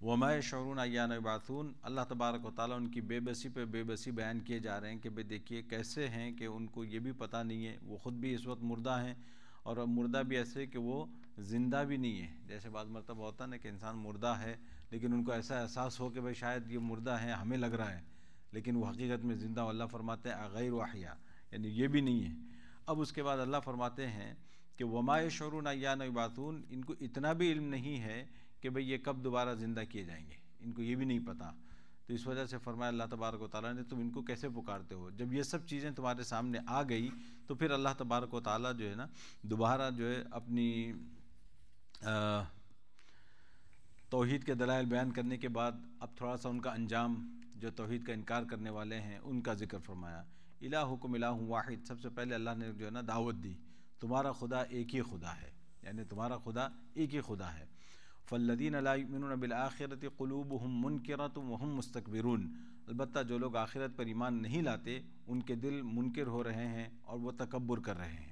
وما یشعرون ایان یبعثون، اللہ تبارک و تعالیٰ ان کی بے بسی پہ بے بسی بیان کیے جا رہے ہیں کہ بھئی دیکھیے کیسے ہیں کہ ان کو یہ بھی پتہ نہیں ہے، وہ خود بھی اس وقت مردہ ہیں، اور مردہ بھی ایسے کہ وہ زندہ بھی نہیں ہے۔ جیسے بعض مرتبہ ہوتا ہے نا کہ انسان مردہ ہے لیکن ان کو ایسا احساس ہو کہ بھئی شاید یہ مردہ ہیں، ہمیں لگ رہا ہے، لیکن وہ حقیقت میں زندہ، اللہ فرماتے ہیں غیر احیا، یعنی یہ بھی نہیں ہے۔ اب اس کے بعد اللہ فرماتے ہیں کہ وما یشعرون ایان یبعثون، ان کو اتنا بھی علم نہیں ہے کہ بھئی یہ کب دوبارہ زندہ کیے جائیں گے، ان کو یہ بھی نہیں پتہ۔ تو اس وجہ سے فرمایا اللہ تبارک و تعالیٰ نے تم ان کو کیسے پکارتے ہو؟ جب یہ سب چیزیں تمہارے سامنے آ گئی تو پھر اللہ تبارک و تعالیٰ جو ہے نا دوبارہ جو ہے اپنی توحید کے دلائل بیان کرنے کے بعد اب تھوڑا سا ان کا انجام، جو توحید کا انکار کرنے والے ہیں ان کا ذکر فرمایا۔ الہکم الہ واحد، سب سے پہلے اللہ نے جو ہے نا دعوت دی، تمہارا خدا ایک ہی خدا ہے، یعنی تمہارا خدا ایک ہی خدا ہے۔ فالذین لا یؤمنون بالآخرۃ قلوبہم منکرۃ وہم مستکبرون، البتہ جو لوگ آخرت پر ایمان نہیں لاتے ان کے دل منکر ہو رہے ہیں اور وہ تکبر کر رہے ہیں۔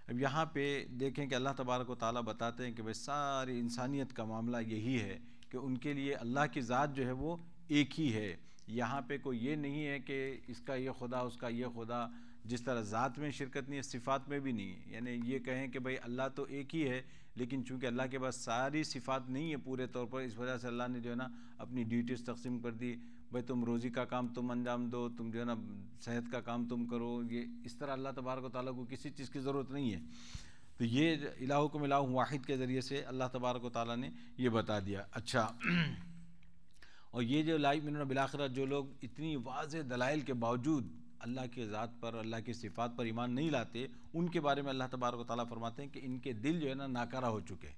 اب یہاں پہ دیکھیں کہ اللہ تبارک و تعالیٰ بتاتے ہیں کہ بھئی ساری انسانیت کا معاملہ یہی ہے کہ ان کے لیے اللہ کی ذات جو ہے وہ ایک ہی ہے۔ یہاں پہ کوئی یہ نہیں ہے کہ اس کا یہ خدا اس کا یہ خدا، جس طرح ذات میں شرکت نہیں ہے صفات میں بھی نہیں ہے، یعنی یہ کہیں کہ بھئی اللہ تو ایک ہی ہے لیکن چونکہ اللہ کے پاس ساری صفات نہیں ہے پورے طور پر، اس وجہ سے اللہ نے جو ہے نا اپنی ڈیوٹیز تقسیم کر دی، بھئی تم روزی کا کام تم انجام دو، تم جو ہے نا صحت کا کام تم کرو، یہ اس طرح اللہ تبارک و تعالیٰ کو کسی چیز کی ضرورت نہیں ہے۔ تو یہ الہکم الہ واحد کے ذریعے سے اللہ تبارک و تعالیٰ نے یہ بتا دیا۔ اچھا، اور یہ جو لا یؤمنون بالآخرہ، جو لوگ اتنی واضح دلائل کے باوجود اللہ کی ذات پر اللہ کی صفات پر ایمان نہیں لاتے، ان کے بارے میں اللہ تبارک و تعالیٰ فرماتے ہیں کہ ان کے دل جو ہے نا ناکارہ ہو چکے ہیں،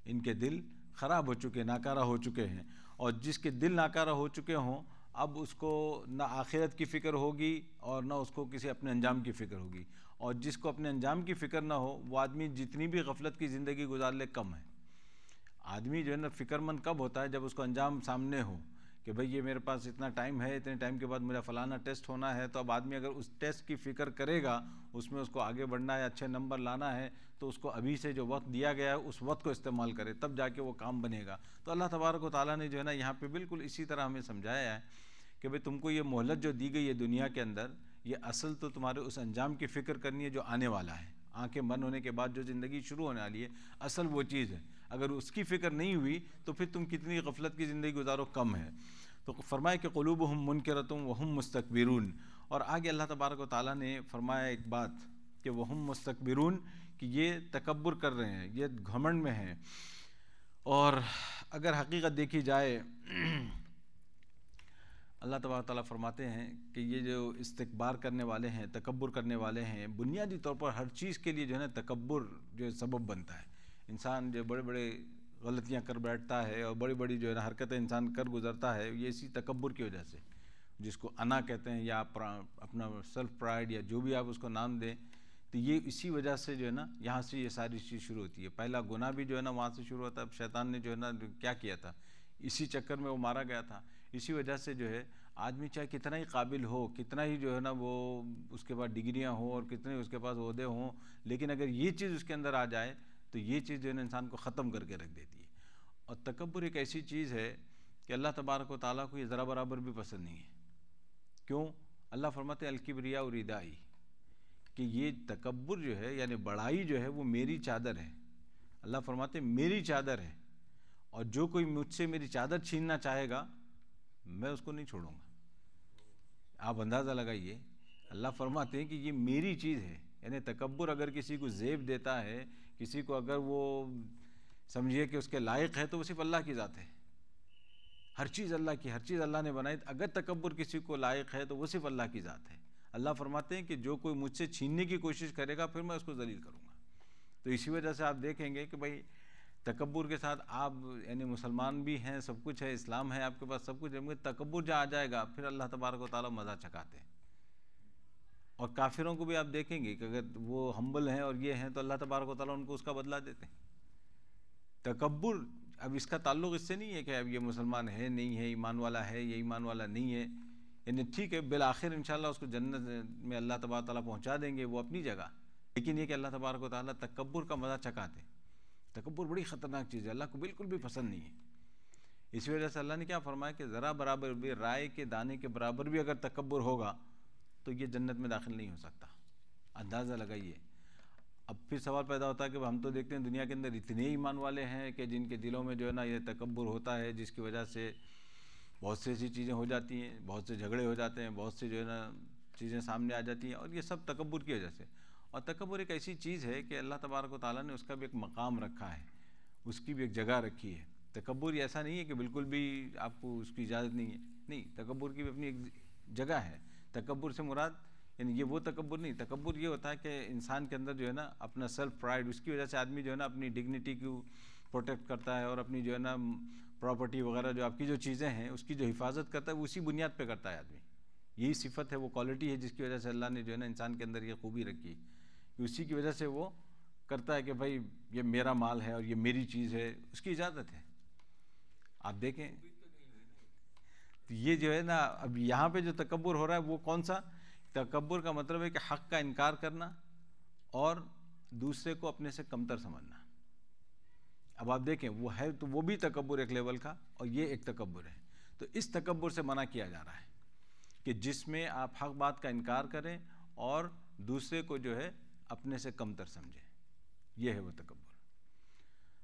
ان کے دل خراب ہو چکے، ناکارہ ہو چکے ہیں، اور جس کے دل ناکارہ ہو چکے ہوں اب اس کو نہ آخرت کی فکر ہوگی اور نہ اس کو کسی اپنے انجام کی فکر ہوگی، اور جس کو اپنے انجام کی فکر نہ ہو وہ آدمی جتنی بھی غفلت کی زندگی گزار لے کم ہے۔ آدمی جو ہے نا فکر مند کب ہوتا ہے؟ جب اس کو انجام سامنے ہو کہ بھئی یہ میرے پاس اتنا ٹائم ہے، اتنے ٹائم کے بعد میرا فلانا ٹیسٹ ہونا ہے، تو اب آدمی اگر اس ٹیسٹ کی فکر کرے گا، اس میں اس کو آگے بڑھنا ہے، اچھے نمبر لانا ہے، تو اس کو ابھی سے جو وقت دیا گیا ہے اس وقت کو استعمال کرے، تب جا کے وہ کام بنے گا۔ تو اللہ تبارک و تعالیٰ نے جو ہے نا یہاں پہ بالکل اسی طرح ہمیں سمجھایا ہے کہ بھئی تم کو یہ مہلت جو دی گئی ہے دنیا کے اندر، یہ اصل تو تمہارے اس انجام کی فکر کرنی ہے جو آنے والا ہے، آنکھیں بند ہونے کے بعد جو زندگی شروع ہونے والی ہے، اصل وہ چیز ہے۔ اگر اس کی فکر نہیں ہوئی تو پھر تم کتنی غفلت کی زندگی گزارو کم ہے۔ تو فرمایا کہ قلوبہم منکرۃ وہم مستکبرون، اور آگے اللہ تبارک و تعالیٰ نے فرمایا ایک بات کہ وہم مستکبرون، کہ یہ تکبر کر رہے ہیں، یہ گھمنڈ میں ہیں۔ اور اگر حقیقت دیکھی جائے اللہ تبارک تعالیٰ فرماتے ہیں کہ یہ جو استکبار کرنے والے ہیں، تکبر کرنے والے ہیں، بنیادی طور پر ہر چیز کے لیے جو ہے نا تکبر جو سبب بنتا ہے۔ انسان جو بڑے بڑے غلطیاں کر بیٹھتا ہے اور بڑی بڑی جو ہے نا حرکتیں انسان کر گزرتا ہے، یہ اسی تکبر کی وجہ سے، جس کو انا کہتے ہیں یا اپنا سیلف پرائیڈ یا جو بھی آپ اس کو نام دیں، تو یہ اسی وجہ سے جو ہے نا یہاں سے یہ ساری چیز شروع ہوتی ہے۔ پہلا گناہ بھی جو ہے نا وہاں سے شروع ہوتا ہے۔ اب شیطان نے جو ہے نا کیا کیا تھا، اسی چکر میں وہ مارا گیا تھا۔ اسی وجہ سے جو ہے آدمی چاہے کتنا ہی قابل ہو، کتنا ہی جو ہے نا وہ اس کے پاس ڈگریاں ہوں اور کتنے اس کے پاس عہدے ہوں، لیکن اگر یہ چیز اس کے اندر آ جائے تو یہ چیز جو ہے نا انسان کو ختم کر کے رکھ دیتی ہے۔ اور تکبر ایک ایسی چیز ہے کہ اللہ تبارک و تعالیٰ کو یہ ذرا برابر بھی پسند نہیں ہے۔ کیوں؟ اللہ فرماتے ہیں الکبریاء ردائی، کہ یہ تکبر جو ہے یعنی بڑائی جو ہے وہ میری چادر ہے۔ اللہ فرماتے ہیں میری چادر ہے، اور جو کوئی مجھ سے میری چادر چھیننا چاہے گا میں اس کو نہیں چھوڑوں گا۔ آپ اندازہ لگائیے، اللہ فرماتے ہیں کہ یہ میری چیز ہے، یعنی تکبر اگر کسی کو زیب دیتا ہے، کسی کو اگر وہ سمجھیے کہ اس کے لائق ہے، تو وہ صرف اللہ کی ذات ہے۔ ہر چیز اللہ کی، ہر چیز اللہ نے بنائی، اگر تکبر کسی کو لائق ہے تو وہ صرف اللہ کی ذات ہے۔ اللہ فرماتے ہیں کہ جو کوئی مجھ سے چھیننے کی کوشش کرے گا پھر میں اس کو ذلیل کروں گا۔ تو اسی وجہ سے آپ دیکھیں گے کہ بھائی تکبر کے ساتھ آپ یعنی مسلمان بھی ہیں، سب کچھ ہے، اسلام ہے آپ کے پاس، سب کچھ ہے، مگر تکبر جہاں آ جائے گا پھر اللہ تبارک و تعالیٰ مزہ چکاتے ہیں۔ اور کافروں کو بھی آپ دیکھیں گے کہ اگر وہ ہمبل ہیں اور یہ ہیں تو اللہ تبارک و تعالیٰ ان کو اس کا بدلہ دیتے ہیں۔ تکبر اب اس کا تعلق اس سے نہیں ہے کہ اب یہ مسلمان ہے نہیں ہے، ایمان والا ہے یہ ایمان والا نہیں ہے، یعنی ٹھیک ہے بالآخر انشاءاللہ اس کو جنت میں اللہ تبارک و تعالیٰ پہنچا دیں گے، وہ اپنی جگہ، لیکن یہ کہ اللہ تبارک و تعالیٰ تکبر کا مزہ چکاتے ہیں۔ تکبر بڑی خطرناک چیز ہے، اللہ کو بالکل بھی پسند نہیں ہے۔ اسی وجہ سے اللہ نے کیا فرمایا کہ ذرا برابر بھی، رائے کے دانے کے برابر بھی اگر تکبر ہوگا تو یہ جنت میں داخل نہیں ہو سکتا۔ اندازہ لگائیے۔ اب پھر سوال پیدا ہوتا ہے کہ ہم تو دیکھتے ہیں دنیا کے اندر اتنے ایمان والے ہیں کہ جن کے دلوں میں جو ہے نا یہ تکبر ہوتا ہے، جس کی وجہ سے بہت سی ایسی چیزیں ہو جاتی ہیں، بہت سے جھگڑے ہو جاتے ہیں، بہت سے جو ہے نا چیزیں سامنے آ جاتی ہیں، اور یہ سب تکبر کی وجہ سے۔ اور تکبر ایک ایسی چیز ہے کہ اللہ تبارک و تعالیٰ نے اس کا بھی ایک مقام رکھا ہے، اس کی بھی ایک جگہ رکھی ہے۔ تکبر ایسا نہیں ہے کہ بالکل بھی آپ کو اس کی اجازت نہیں ہے، نہیں، تکبر کی بھی اپنی ایک جگہ ہے۔ تکبر سے مراد یعنی یہ وہ تکبر نہیں، تکبر یہ ہوتا ہے کہ انسان کے اندر جو ہے نا اپنا سیلف پرائڈ، اس کی وجہ سے آدمی جو ہے نا اپنی ڈگنیٹی کو پروٹیکٹ کرتا ہے، اور اپنی جو ہے نا پراپرٹی وغیرہ جو آپ کی جو چیزیں ہیں اس کی جو حفاظت کرتا ہے وہ اسی بنیاد پہ کرتا ہے آدمی۔ یہی صفت ہے، وہ کوالٹی ہے جس کی وجہ سے اللہ نے جو ہے نا انسان کے اندر یہ خوبی رکھی ہے، اسی کی وجہ سے وہ کرتا ہے کہ بھائی یہ میرا مال ہے اور یہ میری چیز ہے، اس کی اجازت ہے۔ آپ دیکھیں یہ جو ہے نا اب یہاں پہ جو تکبر ہو رہا ہے وہ کون سا تکبر؟ کا مطلب ہے کہ حق کا انکار کرنا اور دوسرے کو اپنے سے کمتر سمجھنا۔ اب آپ دیکھیں وہ ہے تو وہ بھی تکبر ایک لیول کا، اور یہ ایک تکبر ہے۔ تو اس تکبر سے منع کیا جا رہا ہے کہ جس میں آپ حق بات کا انکار کریں اور دوسرے کو جو ہے اپنے سے کمتر سمجھیں، یہ ہے وہ تکبر۔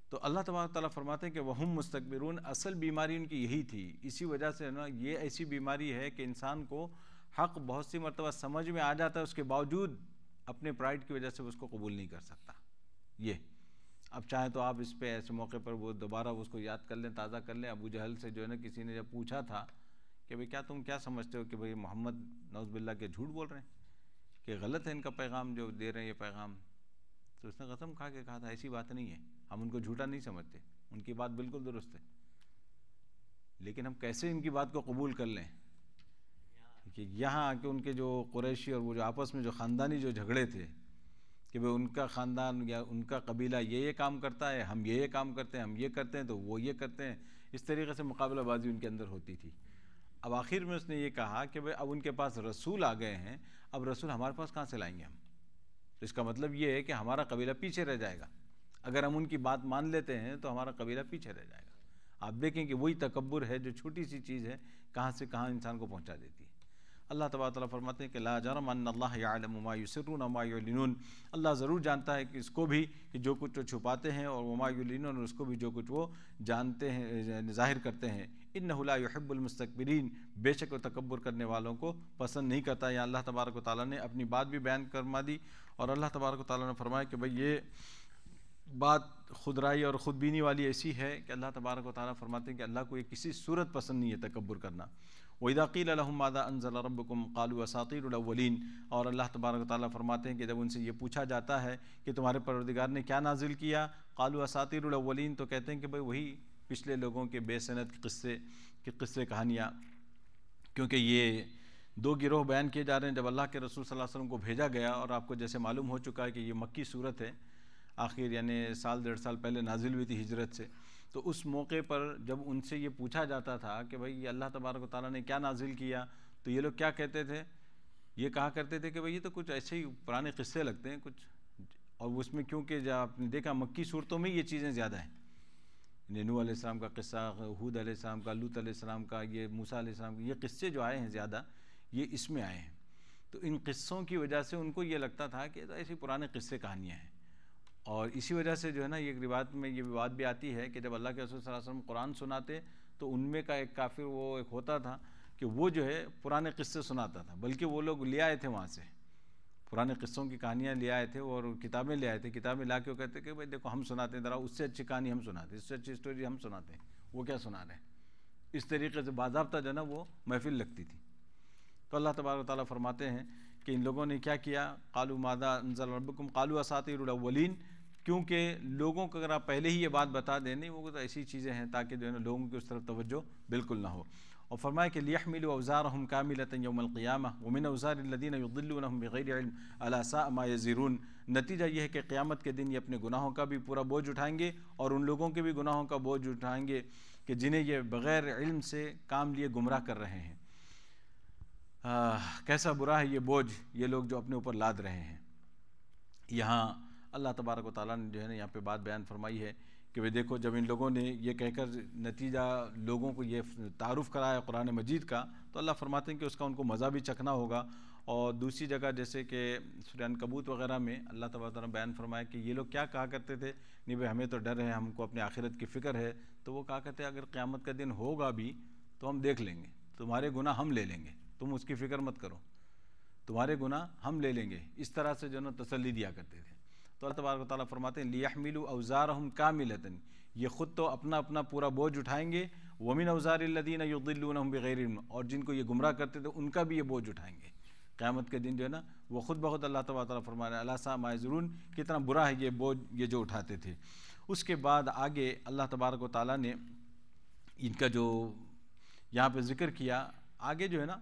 تو اللہ تبارک تعالیٰ فرماتے ہیں کہ وہم مستکبرون، اصل بیماری ان کی یہی تھی۔ اسی وجہ سے نا یہ ایسی بیماری ہے کہ انسان کو حق بہت سی مرتبہ سمجھ میں آ جاتا ہے، اس کے باوجود اپنے پرائڈ کی وجہ سے اس کو قبول نہیں کر سکتا۔ یہ اب چاہے تو آپ اس پہ ایسے موقع پر وہ دوبارہ اس کو یاد کر لیں، تازہ کر لیں۔ ابو جہل سے جو ہے نا کسی نے جب پوچھا تھا کہ بھئی کیا تم کیا سمجھتے ہو کہ بھئی محمد نعوذ باللہ کے جھوٹ بول رہے ہیں، کہ غلط ہے ان کا پیغام جو دے رہے ہیں یہ پیغام؟ تو اس نے قسم کھا کے کہا تھا ایسی بات نہیں ہے، ہم ان کو جھوٹا نہیں سمجھتے، ان کی بات بالکل درست ہے، لیکن ہم کیسے ان کی بات کو قبول کر لیں کہ یہاں آ کے ان کے جو قریشی اور وہ جو آپس میں جو خاندانی جو جھگڑے تھے کہ بھئی ان کا خاندان یا ان کا قبیلہ یہ کام کرتا ہے، ہم یہ کام کرتے ہیں، ہم یہ کرتے ہیں تو وہ یہ کرتے ہیں، اس طریقے سے مقابلہ بازی ان کے اندر ہوتی تھی۔ اب آخر میں اس نے یہ کہا کہ بھئی اب ان کے پاس رسول آ گئے ہیں، اب رسول ہمارے پاس کہاں سے لائیں گے ہم؟ تو اس کا مطلب یہ ہے کہ ہمارا قبیلہ پیچھے رہ جائے گا، اگر ہم ان کی بات مان لیتے ہیں تو ہمارا قبیلہ پیچھے رہ جائے گا۔ آپ دیکھیں کہ وہی تکبر ہے جو چھوٹی سی چیز ہے کہاں سے کہاں انسان کو پہنچا دیتی ہے۔ اللہ تبارک تعالیٰ فرماتے ہیں کہ لا جرم ان اللہ یعلم ما یسرون وما یعلنون، اللہ ضرور جانتا ہے کہ اس کو بھی کہ جو کچھ وہ چھپاتے ہیں، اور وما یعلنون، اور اس کو بھی جو کچھ وہ جانتے ہیں ظاہر کرتے ہیں۔ انہ لا یحب المستکبرین، بے شک وہ تکبر کرنے والوں کو پسند نہیں کرتا۔ یا اللہ تبارک و تعالیٰ نے اپنی بات بھی بیان فرما دی، اور اللہ تبارک و تعالیٰ نے فرمایا کہ بھئی یہ بات خود رائی اور خود بینی والی ایسی ہے کہ اللہ تبارک و تعالیٰ فرماتے ہیں کہ اللہ کو یہ کسی صورت پسند نہیں ہے تکبر کرنا۔ وَإِذَا قِيلَ لَهُمْ مَاذَا أَنزَلَ رَبُّكُمْ قَالُوا أَسَاطِيرُ الْأَوَّلِينَ، اور اللہ تبارک و تعالیٰ فرماتے ہیں کہ جب ان سے یہ پوچھا جاتا ہے کہ تمہارے پروردگار نے کیا نازل کیا، قالوا اساطیر الاولین، تو کہتے ہیں کہ بھئی وہی پچھلے لوگوں کے بے سند قصے کہانیاں، کیونکہ یہ دو گروہ بیان کیے جا رہے ہیں۔ جب اللہ کے رسول صلی اللہ علیہ وسلم کو بھیجا گیا، اور آپ کو جیسے معلوم ہو چکا ہے کہ یہ مکی صورت ہے، آخر یعنی سال 1.5 سال پہلے نازل ہوئی تھی ہجرت سے، تو اس موقع پر جب ان سے یہ پوچھا جاتا تھا کہ بھئی یہ اللہ تبارک و تعالیٰ نے کیا نازل کیا، تو یہ لوگ کیا کہتے تھے؟ یہ کہا کرتے تھے کہ بھئی یہ تو کچھ ایسے ہی پرانے قصے لگتے ہیں کچھ، اور اس میں کیونکہ جب آپ نے دیکھا مکی صورتوں میں یہ چیزیں زیادہ ہیں، نوح علیہ السلام کا قصہ، ہود علیہ السلام کا، لوط علیہ السلام کا، یہ موسیٰ علیہ السلام کا، یہ قصے جو آئے ہیں زیادہ یہ اس میں آئے ہیں۔ تو ان قصوں کی وجہ سے ان کو یہ لگتا تھا کہ ایسی پرانے قصے کہانیاں ہیں، اور اسی وجہ سے جو ہے نا یہ روایت میں یہ بات بھی آتی ہے کہ جب اللہ کے رسول صلی اللہ علیہ وسلم قرآن سناتے تو ان میں کا ایک کافر وہ ایک ہوتا تھا کہ وہ جو ہے پرانے قصے سناتا تھا، بلکہ وہ لوگ لے آئے تھے وہاں سے پرانے قصوں کی کہانیاں لے آئے تھے، اور کتابیں لے آئے تھے، کتابیں لا کے وہ کہتے کہ بھائی دیکھو ہم سناتے ہیں، ذرا اس سے اچھی کہانی ہم سناتے ہیں، اس سے اچھی اسٹوری ہم سناتے ہیں، وہ کیا سنا رہے ہیں۔ اس طریقے سے باضابطہ جو ہے نا وہ محفل لگتی تھی۔ تو اللہ تبارک و تعالیٰ فرماتے ہیں کہ ان لوگوں نے کیا کیا، قالوا ماذا انزل ربکم قالوا اساطیر الاولین، کیونکہ لوگوں کو اگر آپ پہلے ہی یہ بات بتا دیں، نہیں وہ تو ایسی چیزیں ہیں تاکہ جو ہے نا لوگوں کی اس طرف توجہ بالکل نہ ہو۔ اور فرمایا کہ لیحملوا اوزارهم کاملۃ یوم القیامہ ومن اوزار الذین یضلونهم بغیر علم الا ساء ما یزرون، نتیجہ یہ ہے کہ قیامت کے دن یہ اپنے گناہوں کا بھی پورا بوجھ اٹھائیں گے، اور ان لوگوں کے بھی گناہوں کا بوجھ اٹھائیں گے کہ جنہیں یہ بغیر علم سے کام لیے گمراہ کر رہے ہیں۔ کیسا برا ہے یہ بوجھ یہ لوگ جو اپنے اوپر لاد رہے ہیں۔ یہاں اللہ تبارک و تعالیٰ نے جو ہے نا یہاں پہ بات بیان فرمائی ہے کہ وہ دیکھو جب ان لوگوں نے یہ کہہ کر نتیجہ لوگوں کو یہ تعارف کرایا قرآن مجید کا، تو اللہ فرماتے ہیں کہ اس کا ان کو مزہ بھی چکھنا ہوگا۔ اور دوسری جگہ جیسے کہ سورہ عنکبوت وغیرہ میں اللہ تبارک تعالیٰ نے بیان فرمایا کہ یہ لوگ کیا کہا کرتے تھے، نہیں بھائی ہمیں تو ڈر ہے، ہم کو اپنے آخرت کی فکر ہے، تو وہ کہا کرتے اگر قیامت کا دن ہوگا بھی تو ہم دیکھ لیں گے، تمہارے گناہ ہم لے لیں گے، تم اس کی فکر مت کرو، تمہارے گناہ ہم لے لیں گے، اس طرح سے جو نا تسلی دیا کرتے تھے۔ تو اللہ تبارک و تعالیٰ فرماتے ہیں لیحملوا اوزارہم کاملۃ، یہ خود تو اپنا اپنا پورا بوجھ اٹھائیں گے، ومن اوزار الذین یضلونہم بغیر علم، اور جن کو یہ گمراہ کرتے تھے ان کا بھی یہ بوجھ اٹھائیں گے قیامت کے دن جو ہے نا، وہ خود بخود اللہ تبارک و تعالیٰ فرما رہے ہیں الا ساء ما یزرون، کتنا برا ہے یہ بوجھ یہ جو اٹھاتے تھے۔ اس کے بعد آگے اللہ تبارک و تعالیٰ نے ان کا جو یہاں پہ ذکر کیا، آگے جو ہے نا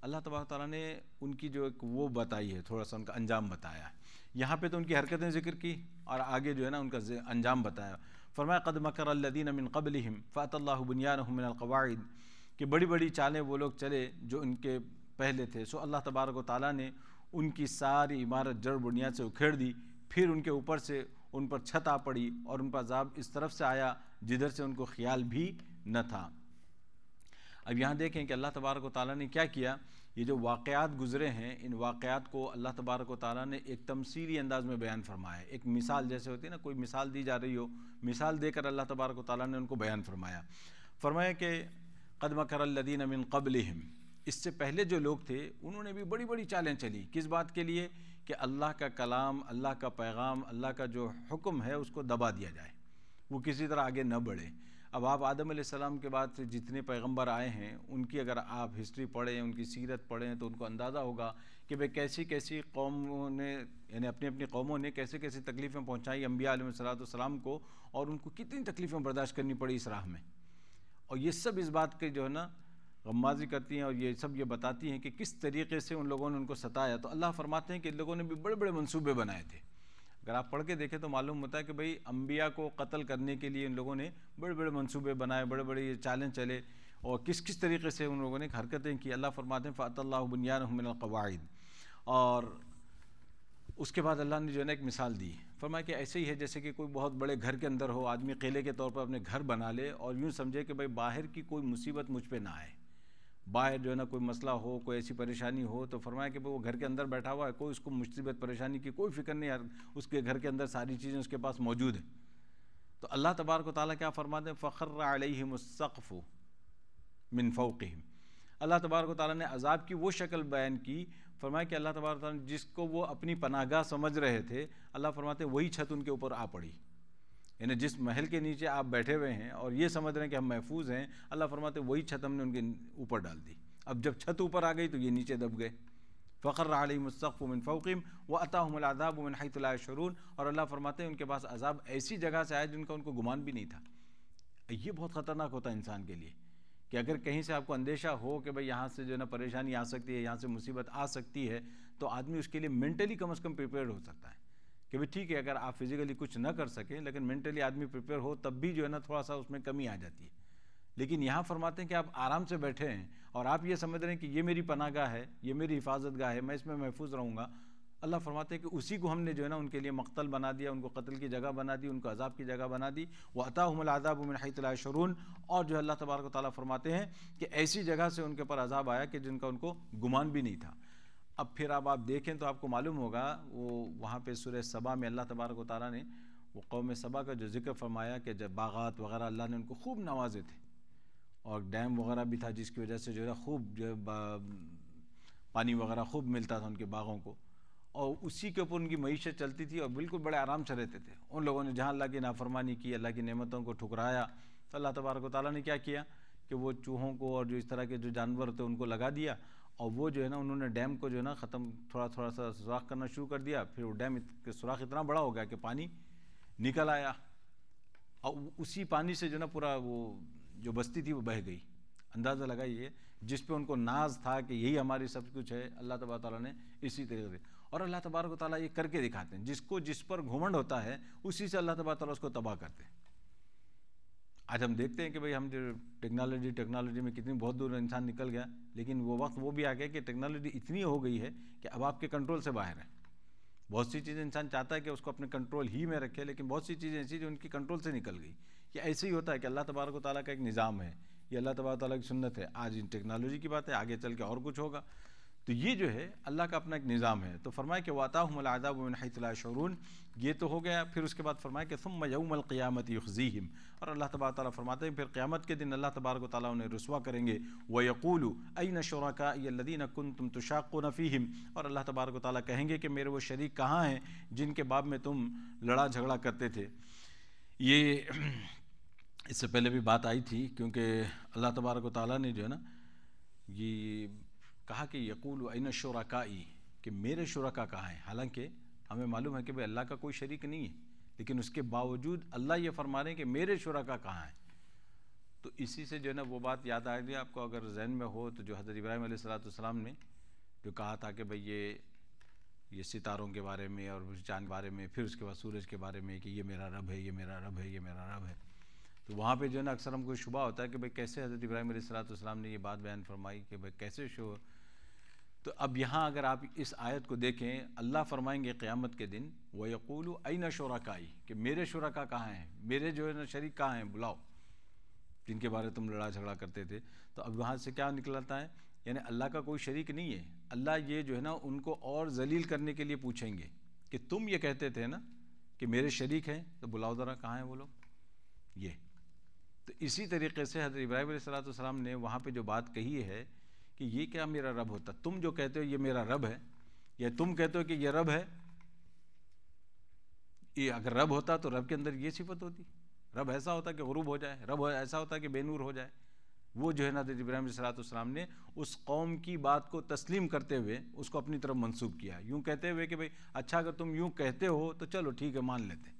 اللہ تبارک و تعالیٰ نے ان کی جو ایک وہ بتائی ہے، تھوڑا سا ان کا انجام بتایا۔ یہاں پہ تو ان کی حرکتیں ذکر کی اور آگے جو ہے نا ان کا انجام بتایا۔ فرمایا قد مکر الذین من قبلہم فأتی اللہ بنیانہم من القواعد، کہ بڑی بڑی چالیں وہ لوگ چلے جو ان کے پہلے تھے، سو اللہ تبارک و تعالیٰ نے ان کی ساری عمارت جڑ بنیاد سے اکھیڑ دی، پھر ان کے اوپر سے ان پر چھت آ پڑی اور ان پر عذاب اس طرف سے آیا جدھر سے ان کو خیال بھی نہ تھا۔ اب یہاں دیکھیں کہ اللہ تبارک و تعالیٰ نے کیا کیا، یہ جو واقعات گزرے ہیں ان واقعات کو اللہ تبارک و تعالیٰ نے ایک تمثیلی انداز میں بیان فرمایا ہے۔ ایک مثال جیسے ہوتی ہے نا، کوئی مثال دی جا رہی ہو، مثال دے کر اللہ تبارک و تعالیٰ نے ان کو بیان فرمایا۔ فرمایا کہ قد مکر الذین من قبلہم، اس سے پہلے جو لوگ تھے انہوں نے بھی بڑی بڑی چالیں چلی، کس بات کے لیے کہ اللہ کا کلام، اللہ کا پیغام، اللہ کا جو حکم ہے اس کو دبا دیا جائے، وہ کسی طرح آگے نہ بڑھے۔ اب آپ آدم علیہ السلام کے بعد سے جتنے پیغمبر آئے ہیں ان کی اگر آپ ہسٹری پڑھیں، ان کی سیرت پڑھیں تو ان کو اندازہ ہوگا کہ بھئی کیسی کیسی قوموں نے، یعنی اپنی اپنی قوموں نے کیسے کیسی تکلیفیں پہنچائی انبیاء علیہ السلام کو، اور ان کو کتنی تکلیفیں برداشت کرنی پڑی اس راہ میں۔ اور یہ سب اس بات کے جو ہے نا غمازی کرتی ہیں اور یہ سب یہ بتاتی ہیں کہ کس طریقے سے ان لوگوں نے ان کو ستایا۔ تو اللہ فرماتے ہیں کہ ان لوگوں نے بھی بڑے بڑے منصوبے بنائے تھے۔ اگر آپ پڑھ کے دیکھیں تو معلوم ہوتا ہے کہ بھئی انبیاء کو قتل کرنے کے لیے ان لوگوں نے بڑے بڑے منصوبے بنائے، بڑے بڑے چالیں چلے، اور کس کس طریقے سے ان لوگوں نے حرکتیں کی۔ اللہ فرماتے ہیں فأتی اللہ بنیانہم من القواعد، اور اس کے بعد اللہ نے جو ہے نا ایک مثال دی، فرمایا کہ ایسے ہی ہے جیسے کہ کوئی بہت بڑے گھر کے اندر ہو، آدمی قلعے کے طور پر اپنے گھر بنا لے اور یوں سمجھے کہ بھئی باہر کی کوئی مصیبت مجھ پہ نہ آئے، باہر جو ہے نا کوئی مسئلہ ہو، کوئی ایسی پریشانی ہو، تو فرمایا کہ وہ گھر کے اندر بیٹھا ہوا ہے، کوئی اس کو مصیبت پریشانی کی کوئی فکر نہیں ہے، اس کے گھر کے اندر ساری چیزیں اس کے پاس موجود ہیں۔ تو اللہ تبارک و تعالیٰ کیا فرماتے ہیں فخر علیہم السقف من فوقہم، اللہ تبارک و تعالیٰ نے عذاب کی وہ شکل بیان کی، فرمایا کہ اللہ تبارک و تعالیٰ نے جس کو وہ اپنی پناہ گاہ سمجھ رہے تھے، اللہ فرماتے ہیں وہی چھت ان کے اوپر آ پڑی، یعنی جس محل کے نیچے آپ بیٹھے ہوئے ہیں اور یہ سمجھ رہے ہیں کہ ہم محفوظ ہیں، اللہ فرماتے ہیں وہی چھت ہم نے ان کے اوپر ڈال دی۔ اب جب چھت اوپر آ گئی تو یہ نیچے دب گئے۔ فخر علیہم السقف من فوقہم واتاہم العذاب من حیث لا یشعرون، اور اللہ فرماتے ہیں ان کے پاس عذاب ایسی جگہ سے آیا جن کا ان کو گمان بھی نہیں تھا۔ یہ بہت خطرناک ہوتا ہے انسان کے لیے کہ اگر کہیں سے آپ کو اندیشہ ہو کہ بھئی یہاں سے جو ہے نا پریشانی آ سکتی ہے، یہاں سے مصیبت آ سکتی ہے، تو آدمی اس کے لیے مینٹلی کم از کم پریپیئرڈ ہو سکتا ہے کہ بھئی ٹھیک ہے اگر آپ فزیکلی کچھ نہ کر سکیں لیکن مینٹلی آدمی پریپیئر ہو، تب بھی جو ہے نا تھوڑا سا اس میں کمی آ جاتی ہے۔ لیکن یہاں فرماتے ہیں کہ آپ آرام سے بیٹھے ہیں اور آپ یہ سمجھ رہے ہیں کہ یہ میری پناہ گاہ ہے، یہ میری حفاظت گاہ ہے، میں اس میں محفوظ رہوں گا۔ اللہ فرماتے ہیں کہ اسی کو ہم نے جو ہے نا ان کے لیے مقتل بنا دیا، ان کو قتل کی جگہ بنا دی، ان کو عذاب کی جگہ بنا دی۔ وَأَتَاهُمُ الْعَذَابُ مِنْ حَيْثُ لَا يَشْعُرُونَ، اور جو اللہ تبارک و تعالیٰ فرماتے ہیں کہ ایسی جگہ سے ان کے پر عذاب آیا کہ جن کا ان کو گمان بھی نہیں تھا۔ اب پھر آپ دیکھیں تو آپ کو معلوم ہوگا وہاں پہ سورہ سبا میں اللہ تبارک و تعالیٰ نے وہ قوم سبا کا جو ذکر فرمایا کہ جب باغات وغیرہ اللہ نے ان کو خوب نوازے تھے، اور ڈیم وغیرہ بھی تھا جس کی وجہ سے جو ہے خوب جو پانی وغیرہ خوب ملتا تھا ان کے باغوں کو، اور اسی کے اوپر ان کی معیشت چلتی تھی اور بالکل بڑے آرام سے رہتے تھے۔ ان لوگوں نے جہاں اللہ کی نافرمانی کی، اللہ کی نعمتوں کو ٹھکرایا، تو اللہ تبارک و تعالیٰ نے کیا کیا کہ وہ چوہوں کو اور جو اس طرح کے جو جانور تھے ان کو لگا دیا، اور وہ جو ہے نا انہوں نے ڈیم کو جو ہے نا ختم تھوڑا تھوڑا سا سوراخ کرنا شروع کر دیا، پھر وہ ڈیم کے سوراخ اتنا بڑا ہو گیا کہ پانی نکل آیا، اور اسی پانی سے جو ہے نا پورا وہ جو بستی تھی وہ بہہ گئی۔ اندازہ لگائیے جس پہ ان کو ناز تھا کہ یہی ہماری سب کچھ ہے، اللہ تبارک تعالیٰ نے اسی طریقے سے، اور اللہ تبارک و تعالیٰ یہ کر کے دکھاتے ہیں، جس پر گھمنڈ ہوتا ہے اسی سے اللہ تبارک تعالیٰ اس کو تباہ کرتے ہیں۔ آج ہم دیکھتے ہیں کہ بھئی ہم جو ٹیکنالوجی میں کتنی بہت دور انسان نکل گیا، لیکن وہ وقت وہ بھی آ گیا کہ ٹیکنالوجی اتنی ہو گئی ہے کہ اب آپ کے کنٹرول سے باہر ہے۔ بہت سی چیزیں انسان چاہتا ہے کہ اس کو اپنے کنٹرول ہی میں رکھے، لیکن بہت سی چیزیں ایسی جو ان کی کنٹرول سے نکل گئی. یہ ایسے ہی ہوتا ہے کہ اللہ تبارک و تعالیٰ کا ایک نظام ہے، یہ اللہ تبارک و تعالیٰ کی سنت ہے. آج ان ٹیکنالوجی کی بات ہے، آگے چل کے اور کچھ ہوگا. تو یہ جو ہے اللہ کا اپنا ایک نظام ہے. تو فرمایا کہ وَآتَاهُمُ الْعَذَابُ مِنْ حَيْثُ لَا يَشْعُرُونَ، یہ تو ہو گیا. پھر اس کے بعد فرمایا کہ ثُمَّ يَوْمَ الْقِيَامَةِ يُخْزِيهِمْ، اور اللہ تبارک و تعالیٰ فرماتے ہیں پھر قیامت کے دن اللہ تبارک و تعالیٰ انہیں رسوا کریں گے. وَيَقُولُ أَيْنَ شُرَكَائِيَ الَّذِينَ كُنْتُمْ تُشَاقُّونَ فِيهِمْ، اور اللہ تبارک و تعالیٰ کہیں گے کہ میرے وہ شریک کہاں ہیں جن کے باب میں تم لڑا جھگڑا کرتے تھے. یہ اس سے پہلے بھی بات آئی تھی، کیونکہ اللہ تبارک و تعالیٰ نے جو ہے نا یہ کہا کہ یقول این شرکائی، کہ میرے شرکا کہاں ہیں. حالانکہ ہمیں معلوم ہے کہ بھئی اللہ کا کوئی شریک نہیں ہے، لیکن اس کے باوجود اللہ یہ فرما رہے ہیں کہ میرے شرکا کہاں ہیں. تو اسی سے جو ہے نا وہ بات یاد آ گئی آپ کو، اگر ذہن میں ہو تو جو حضرت ابراہیم علیہ السلام نے جو کہا تھا کہ بھئی یہ ستاروں کے بارے میں اور چاند کے بارے میں، پھر اس کے بعد سورج کے بارے میں کہ یہ میرا رب ہے، یہ میرا رب ہے، یہ میرا رب ہے. تو وہاں پہ جو ہے نا اکثر ہم کو شبہ ہوتا ہے کہ بھئی کیسے حضرت ابراہیم علیہ السلام نے یہ بات بیان فرمائی کہ بھئی کیسے تو اب یہاں اگر آپ اس آیت کو دیکھیں، اللہ فرمائیں گے قیامت کے دن وَيَقُولُ أَيْنَ شُرَكَائِي، کہ میرے شرکا کہاں ہیں، میرے جو ہے نا شریک کہاں ہیں، بلاؤ جن کے بارے تم لڑا جھگڑا کرتے تھے. تو اب وہاں سے کیا نکلتا ہے، یعنی اللہ کا کوئی شریک نہیں ہے. اللہ یہ جو ہے نا ان کو اور ذلیل کرنے کے لیے پوچھیں گے کہ تم یہ کہتے تھے نا کہ میرے شریک ہیں، تو بلاؤ ذرا کہاں ہیں وہ لوگ. یہ تو اسی طریقے سے حضرت ابراہیم علیہ السلام نے وہاں پہ جو بات کہی ہے کہ یہ کیا میرا رب ہوتا، تم جو کہتے ہو یہ میرا رب ہے، یا تم کہتے ہو کہ یہ رب ہے. یہ اگر رب ہوتا تو رب کے اندر یہ صفت ہوتی، رب ایسا ہوتا کہ غروب ہو جائے، رب ایسا ہوتا کہ بے نور ہو جائے. وہ جو ہے نا حضرت ابراہیم علیہ السلام نے اس قوم کی بات کو تسلیم کرتے ہوئے اس کو اپنی طرف منسوب کیا، یوں کہتے ہوئے کہ بھئی اچھا اگر تم یوں کہتے ہو تو چلو ٹھیک ہے مان لیتے،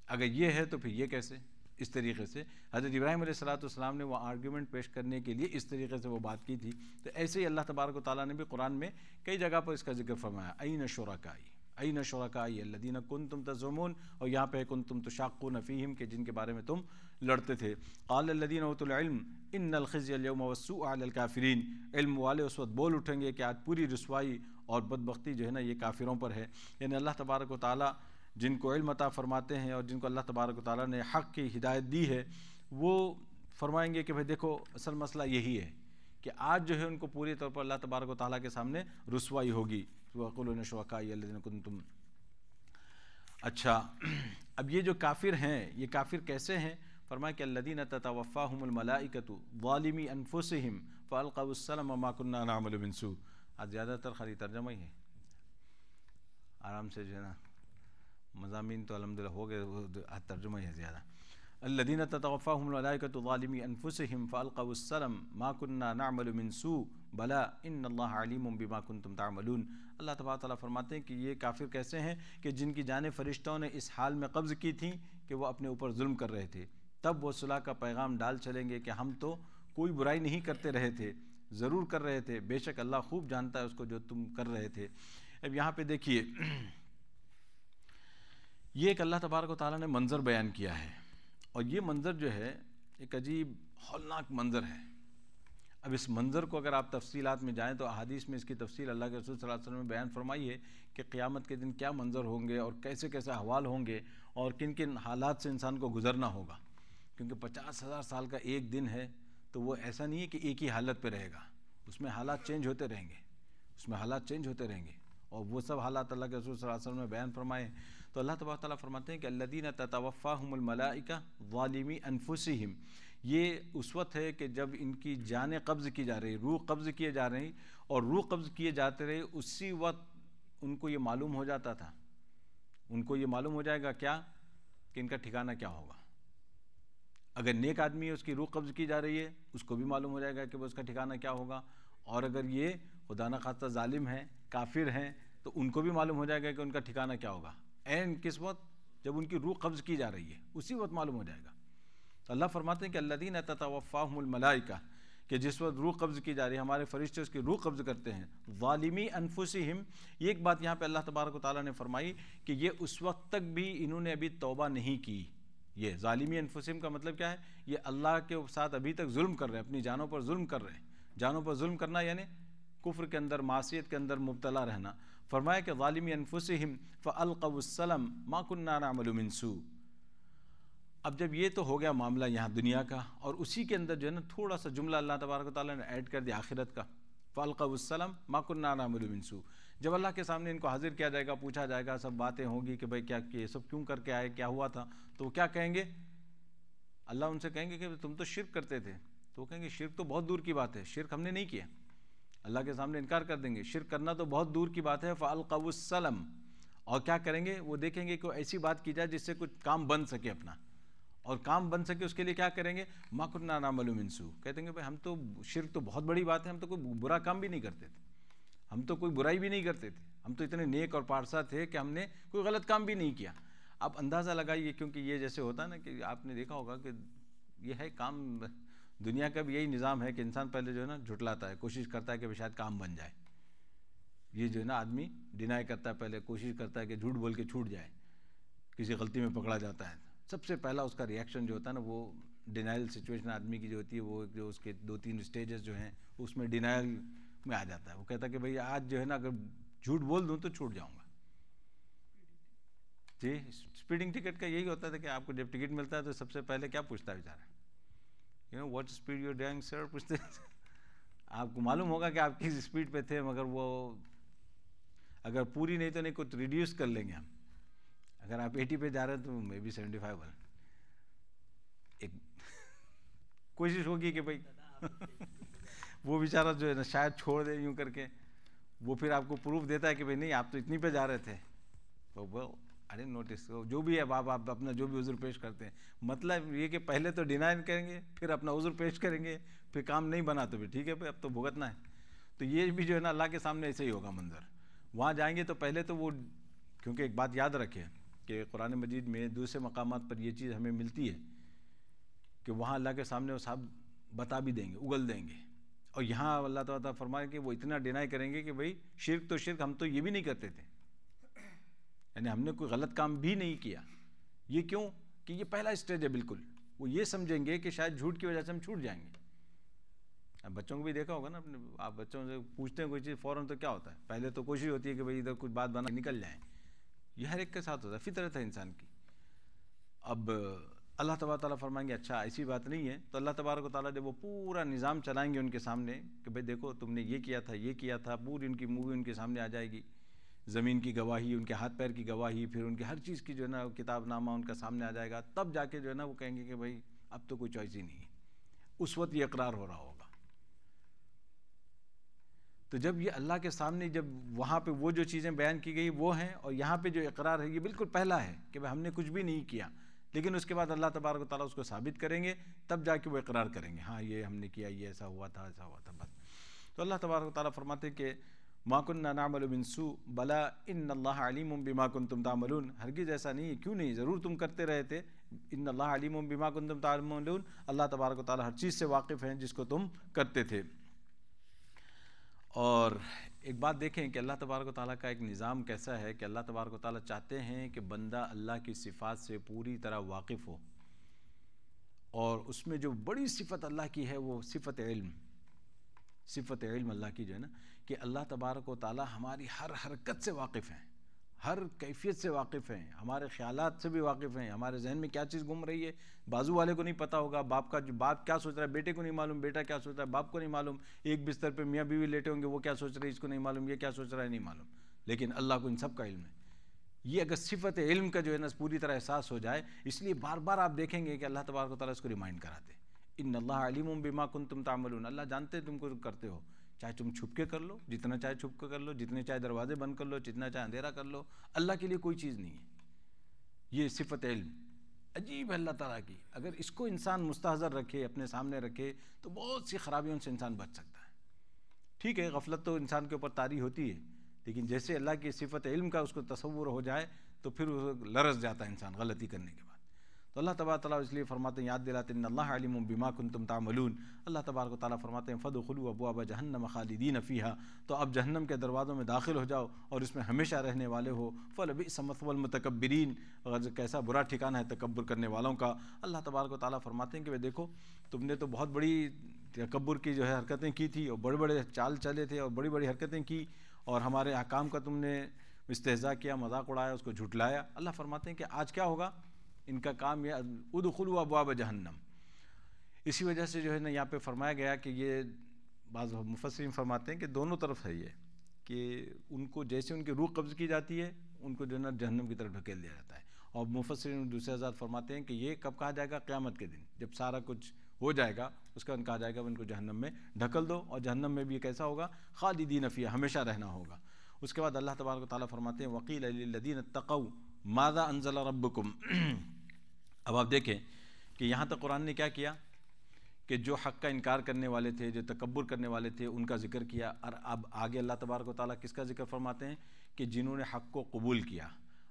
اگر یہ ہے تو پھر یہ کیسے. اس طریقے سے حضرت ابراہیم علیہ السلام نے وہ آرگیومنٹ پیش کرنے کے لیے اس طریقے سے وہ بات کی تھی. تو ایسے ہی اللہ تبارک و تعالیٰ نے بھی قرآن میں کئی جگہ پر اس کا ذکر فرمایا، این شرکائی، این شرکائی الذین کنتم تزعمون، اور یہاں پہ کنتم تشاقون فیہم، کہ جن کے بارے میں تم لڑتے تھے. قال الذین اوتوا العلم ان الخزي اليوم والسوء علی الکافرین، علم والے اس وقت بول اٹھیں گے کہ آج پوری رسوائی اور بدبختی جو ہے نا یہ کافروں پر ہے. یعنی اللہ تبارک و تعالیٰ جن کو علم عطا فرماتے ہیں اور جن کو اللہ تبارک و تعالیٰ نے حق کی ہدایت دی ہے، وہ فرمائیں گے کہ بھئی دیکھو اصل مسئلہ یہی ہے کہ آج جو ہے ان کو پوری طور پر اللہ تبارک و تعالیٰ کے سامنے رسوائی ہوگی. وَيَقُولُونَ شُرَكَائِيَ الَّذِينَ كُنتُمْ. اچھا اب یہ جو کافر ہیں، یہ کافر کیسے ہیں؟ فرمایا کہ الَّذِينَ تَتَوَفَّاهُمُ الْمَلَائِكَةُ ظَالِمِي أَنفُسِهِمْ فَأَلْقَوُا السَّلَمَ مَا كُنَّا نَعْمَلُ مِنْ سُوءٍ. آج زیادہ تر خالی ترجمہ ہی ہے، آرام سے جو ہے نا مضامین تو الحمدللہ ہو گئے، ترجمہ ہی ہے زیادہ. الذین تتوفاہم الملائکۃ ظالمی انفسہم فالقوا السلم ما كنا نعمل من سوء بلا ان اللہ علیم بما کنتم تعملون. اللہ تبارک تعالیٰ فرماتے ہیں کہ یہ کافر کیسے ہیں کہ جن کی جانیں فرشتوں نے اس حال میں قبض کی تھیں کہ وہ اپنے اوپر ظلم کر رہے تھے. تب وہ صلح کا پیغام ڈال چلیں گے کہ ہم تو کوئی برائی نہیں کرتے رہے تھے، ضرور کر رہے تھے، بے شک اللہ خوب جانتا ہے اس کو جو تم کر رہے تھے. اب یہاں پہ دیکھیے یہ ایک اللہ تبارک و تعالیٰ نے منظر بیان کیا ہے، اور یہ منظر جو ہے ایک عجیب ہولناک منظر ہے. اب اس منظر کو اگر آپ تفصیلات میں جائیں تو احادیث میں اس کی تفصیل اللہ کے رسول صلی اللہ علیہ وسلم نے بیان فرمائی ہے کہ قیامت کے دن کیا منظر ہوں گے اور کیسے کیسے احوال ہوں گے اور کن کن حالات سے انسان کو گزرنا ہوگا. کیونکہ 50,000 سال کا ایک دن ہے تو وہ ایسا نہیں ہے کہ ایک ہی حالت پہ رہے گا، اس میں حالات چینج ہوتے رہیں گے، اس میں حالات چینج ہوتے رہیں گے، اور وہ سب حالات اللہ کے رسول صلی اللہ علیہ وسلم نے بیان فرمائے. تو اللہ تبارک تعالیٰ فرماتے ہیں کہ الذین تتوفاہم الملائکہ ظالمی انفسہم، یہ اس وقت ہے کہ جب ان کی جانیں قبض کی جا رہی، روح قبض کیے جا رہی، اور روح قبض کیے جاتے رہے، اسی وقت ان کو یہ معلوم ہو جاتا تھا، ان کو یہ معلوم ہو جائے گا کیا کہ ان کا ٹھکانہ کیا ہوگا. اگر نیک آدمی ہے اس کی روح قبض کی جا رہی ہے، اس کو بھی معلوم ہو جائے گا کہ وہ اس کا ٹھکانہ کیا ہوگا، اور اگر یہ خدا نخواستہ ظالم ہیں، کافر ہیں، تو ان کو بھی معلوم ہو جائے گا کہ ان کا ٹھکانہ کیا ہوگا. این کس وقت؟ جب ان کی روح قبض کی جا رہی ہے، اسی وقت معلوم ہو جائے گا. تو اللہ فرماتے ہیں کہ الذین تتوفاہم الملائکہ، کہ جس وقت روح قبض کی جا رہی ہے، ہمارے فرشتے اس کی روح قبض کرتے ہیں. ظالمی انفسہم، یہ ایک بات یہاں پہ اللہ تبارک و تعالیٰ نے فرمائی کہ یہ اس وقت تک بھی انہوں نے ابھی توبہ نہیں کی. یہ ظالمی انفسہم کا مطلب کیا ہے؟ یہ اللہ کے ساتھ ابھی تک ظلم کر رہے ہیں، اپنی جانوں پر ظلم کر رہے ہیں. جانوں پر ظلم کرنا یعنی کفر کے اندر، معصیت کے اندر مبتلا رہنا. فرمایا کہ ظالمی انفسہم فالقوا السلم ما کننا نعمل من سوء. اب جب یہ تو ہو گیا معاملہ یہاں دنیا کا، اور اسی کے اندر جو ہے نا تھوڑا سا جملہ اللہ تبارک و تعالیٰ نے ایڈ کر دیا آخرت کا، فالقوا السلم ما کننا نعمل من سوء. جب اللہ کے سامنے ان کو حاضر کیا جائے گا، پوچھا جائے گا، سب باتیں ہوں گی کہ بھائی کیا یہ سب کیوں کر کے آئے، کیا ہوا تھا، تو وہ کیا کہیں گے؟ اللہ ان سے کہیں گے کہ تم تو شرک کرتے تھے. تو وہ کہیں گے شرک تو بہت دور کی بات ہے، شرک ہم نے نہیں کیا. اللہ کے سامنے انکار کر دیں گے، شرک کرنا تو بہت دور کی بات ہے. فالقوا السلم. اور کیا کریں گے؟ وہ دیکھیں گے کہ ایسی بات کی جائے جس سے کچھ کام بن سکے اپنا، اور کام بن سکے اس کے لیے کیا کریں گے؟ ما کننا نعمل من سوء. کہتے ہیں کہ ہم تو شرک تو بہت بڑی بات ہے، ہم تو کوئی برا کام بھی نہیں کرتے تھے، ہم تو کوئی برائی بھی نہیں کرتے تھے، ہم تو اتنے نیک اور پارسا تھے کہ ہم نے کوئی غلط کام بھی نہیں کیا. آپ اندازہ لگائیے، کیونکہ یہ جیسے ہوتا ہے نا کہ آپ نے دیکھا ہوگا کہ یہ ہے کام، دنیا کا بھی یہی نظام ہے کہ انسان پہلے جو ہے نا جھٹلاتا ہے، کوشش کرتا ہے کہ شاید کام بن جائے. یہ جو ہے نا آدمی ڈینائی کرتا ہے، پہلے کوشش کرتا ہے کہ جھوٹ بول کے چھوٹ جائے، کسی غلطی میں پکڑا جاتا ہے. سب سے پہلا اس کا ریئیکشن جو ہوتا ہے نا وہ ڈینائل سچویشن آدمی کی جو ہوتی ہے، وہ جو اس کے 2-3 اسٹیجز جو ہیں اس میں ڈینائل میں آ جاتا ہے. وہ کہتا ہے کہ بھئی آج جو ہے نا اگر جھوٹ بول دوں تو چھوٹ جاؤں گا. جی اسپیڈنگ ٹکٹ کا یہی ہوتا تھا کہ آپ کو جب ٹکٹ ملتا ہے تو سب سے پہلے کیا پوچھتا ہے بیچارہ؟ واٹ اسپیڈ یو ڈرائیونگ سر پوچھتے. آپ کو معلوم ہوگا کہ آپ کس اسپیڈ پہ تھے، مگر وہ اگر پوری نہیں تو نہیں کچھ ریڈیوس کر لیں گے ہم. اگر آپ 80 پہ جا رہے ہیں تو مے بی 75 ایک کوشش ہوگی کہ بھائی وہ بیچارہ جو ہے نا شاید چھوڑ دے یوں کر کے. وہ پھر آپ کو پروف دیتا ہے کہ بھائی نہیں آپ تو اتنی پہ جا رہے تھے. تو وہ ارے نوٹس جو بھی ہے آپ اپنا جو بھی عذر پیش کرتے ہیں، مطلب یہ کہ پہلے تو ڈینائی کریں گے، پھر اپنا عذر پیش کریں گے، پھر کام نہیں بنا تو بھی ٹھیک ہے بھائی اب تو بھگتنا ہے. تو یہ بھی جو ہے نا اللہ کے سامنے ایسے ہی ہوگا منظر. وہاں جائیں گے تو پہلے تو وہ، کیونکہ ایک بات یاد رکھیں کہ قرآن مجید میں دوسرے مقامات پر یہ چیز ہمیں ملتی ہے کہ وہاں اللہ کے سامنے وہ صاحب بتا بھی دیں گے، اگل دیں گے. اور یہاں اللہ تعالیٰ فرمائے کہ وہ اتنا ڈینائی کریں گے کہ بھائی شرک تو شرک، ہم تو یہ بھی نہیں کرتے تھے، یعنی ہم نے کوئی غلط کام بھی نہیں کیا. یہ کیوں کہ یہ پہلا اسٹیج ہے. بالکل وہ یہ سمجھیں گے کہ شاید جھوٹ کی وجہ سے ہم چھوٹ جائیں گے. اب بچوں کو بھی دیکھا ہوگا نا اپنے، آپ بچوں سے پوچھتے ہیں کوئی چیز فوراً تو کیا ہوتا ہے؟ پہلے تو کوشش ہوتی ہے کہ بھائی ادھر کچھ بات بنا نکل جائیں. یہ ہر ایک کے ساتھ ہوتا ہے، فطرت ہے انسان کی. اب اللہ تبارک تعالیٰ فرمائیں گے اچھا ایسی بات نہیں ہے. تو اللہ تبارک و تعالیٰ جب وہ پورا نظام چلائیں گے ان کے سامنے کہ بھائی دیکھو تم نے یہ کیا تھا، یہ کیا تھا، پوری ان کی مووی ان کے سامنے آ جائے گی. زمین کی گواہی، ان کے ہاتھ پیر کی گواہی، پھر ان کے ہر چیز کی جو ہے نا کتاب نامہ ان کا سامنے آ جائے گا. تب جا کے جو ہے نا وہ کہیں گے کہ بھائی اب تو کوئی چوائس ہی نہیں ہے. اس وقت یہ اقرار ہو رہا ہوگا. تو جب یہ اللہ کے سامنے، جب وہاں پہ وہ جو چیزیں بیان کی گئی وہ ہیں، اور یہاں پہ جو اقرار ہے یہ بالکل پہلا ہے کہ ہم نے کچھ بھی نہیں کیا. لیکن اس کے بعد اللہ تبارک و تعالیٰ اس کو ثابت کریں گے، تب جا کے وہ اقرار کریں گے ہاں یہ ہم نے کیا، یہ ایسا ہوا تھا، ایسا ہوا تھا. بس تو اللہ تبارک و تعالیٰ فرماتے ہیں کہ ما کننا نعمل من سوء بلا ان اللہ علیم بما کنتم تعملون. ہرگز ایسا نہیں ہے، کیوں نہیں، ضرور تم کرتے رہے تھے. ان اللہ علیم بما کنتم تعملون. اللہ تبارک و تعالیٰ ہر چیز سے واقف ہیں جس کو تم کرتے تھے. اور ایک بات دیکھیں کہ اللہ تبارک و تعالیٰ کا ایک نظام کیسا ہے کہ اللہ تبارک و تعالیٰ چاہتے ہیں کہ بندہ اللہ کی صفات سے پوری طرح واقف ہو. اور اس میں جو بڑی صفت اللہ کی ہے وہ صفت علم. صفت علم اللہ کی جو ہے نا کہ اللہ تبارک و تعالیٰ ہماری ہر حرکت سے واقف ہیں، ہر کیفیت سے واقف ہیں، ہمارے خیالات سے بھی واقف ہیں. ہمارے ذہن میں کیا چیز گھوم رہی ہے بازو والے کو نہیں پتہ ہوگا، باپ کیا سوچ رہا ہے بیٹے کو نہیں معلوم، بیٹا کیا سوچ رہا ہے باپ کو نہیں معلوم. ایک بستر پہ میاں بیوی لیٹے ہوں گے، وہ کیا سوچ رہے ہیں اس کو نہیں معلوم، یہ کیا سوچ رہا ہے نہیں معلوم. لیکن اللہ کو ان سب کا علم ہے. یہ اگر صفت علم کا جو ہے نا پوری طرح احساس ہو جائے، اس لیے بار بار آپ دیکھیں گے کہ اللہ تبارک و تعالیٰ اس کو ریمائنڈ کراتے ہیں ان اللہ علیم بما کنتم تعملون. اللہ جانتے ہیں تم کو کرتے ہو، چاہے تم چھپ کے کر لو، جتنا چاہے چھپ کے کر لو، جتنے چاہے دروازے بند کر لو، جتنا چاہے اندھیرا کر لو، اللہ کے لیے کوئی چیز نہیں ہے. یہ صفت علم عجیب ہے اللہ تعالیٰ کی. اگر اس کو انسان مستحضر رکھے، اپنے سامنے رکھے، تو بہت سی خرابیوں سے انسان بچ سکتا ہے. ٹھیک ہے غفلت تو انسان کے اوپر طاری ہوتی ہے، لیکن جیسے اللہ کی صفت علم کا اس کو تصور ہو جائے تو پھر لرز جاتا ہے انسان غلطی کرنے کے بعد. تو اللہ تبارک تعالیٰ اس لیے فرماتے ہیں، یاد دلاتے ہیں ان اللہ علیم بما کنتم تعملون. اللہ تبارک و تعالیٰ فرماتے ہیں فادخلوا ابواب جہنم خالدین فیہا. تو اب جہنم کے دروازوں میں داخل ہو جاؤ اور اس میں ہمیشہ رہنے والے ہو. فلبئس مثوى المتکبرین. اور کیسا برا ٹھکانہ ہے تکبر کرنے والوں کا. اللہ تبارک و تعالیٰ فرماتے ہیں کہ دیکھو تم نے تو بہت بڑی تکبر کی جو ہے حرکتیں کی تھی اور بڑے بڑے چال چلے تھے اور بڑی بڑی حرکتیں کی اور ہمارے احکام کا تم نے استہزاء کیا، مذاق اڑایا، اس کو جھٹلایا، اللہ فرماتے ہیں کہ آج کیا ہوگا، ان کا کام یہ ادخلوا ابواب جہنم. اسی وجہ سے جو ہے نا یہاں پہ فرمایا گیا کہ یہ بعض مفسرین فرماتے ہیں کہ دونوں طرف ہے یہ، کہ ان کو جیسے ان کی روح قبض کی جاتی ہے ان کو جو ہے نا جہنم کی طرف ڈھکیل دیا جاتا ہے. اور مفسرین دوسرے حضرات فرماتے ہیں کہ یہ کب کہا جائے گا، قیامت کے دن جب سارا کچھ ہو جائے گا اس کا کہا جائے گا ان کو جہنم میں ڈھکل دو، اور جہنم میں بھی کیسا ہوگا، خالدین فیہا، ہمیشہ رہنا ہوگا. اس کے بعد اللہ تبارک و تعالیٰ فرماتے ہیں وقیل للذین اتقوا ماذا انزل ربکم. اب آپ دیکھیں کہ یہاں تک قرآن نے کیا کیا کہ جو حق کا انکار کرنے والے تھے، جو تکبر کرنے والے تھے، ان کا ذکر کیا. اور اب آگے اللہ تبارک و تعالیٰ کس کا ذکر فرماتے ہیں کہ جنہوں نے حق کو قبول کیا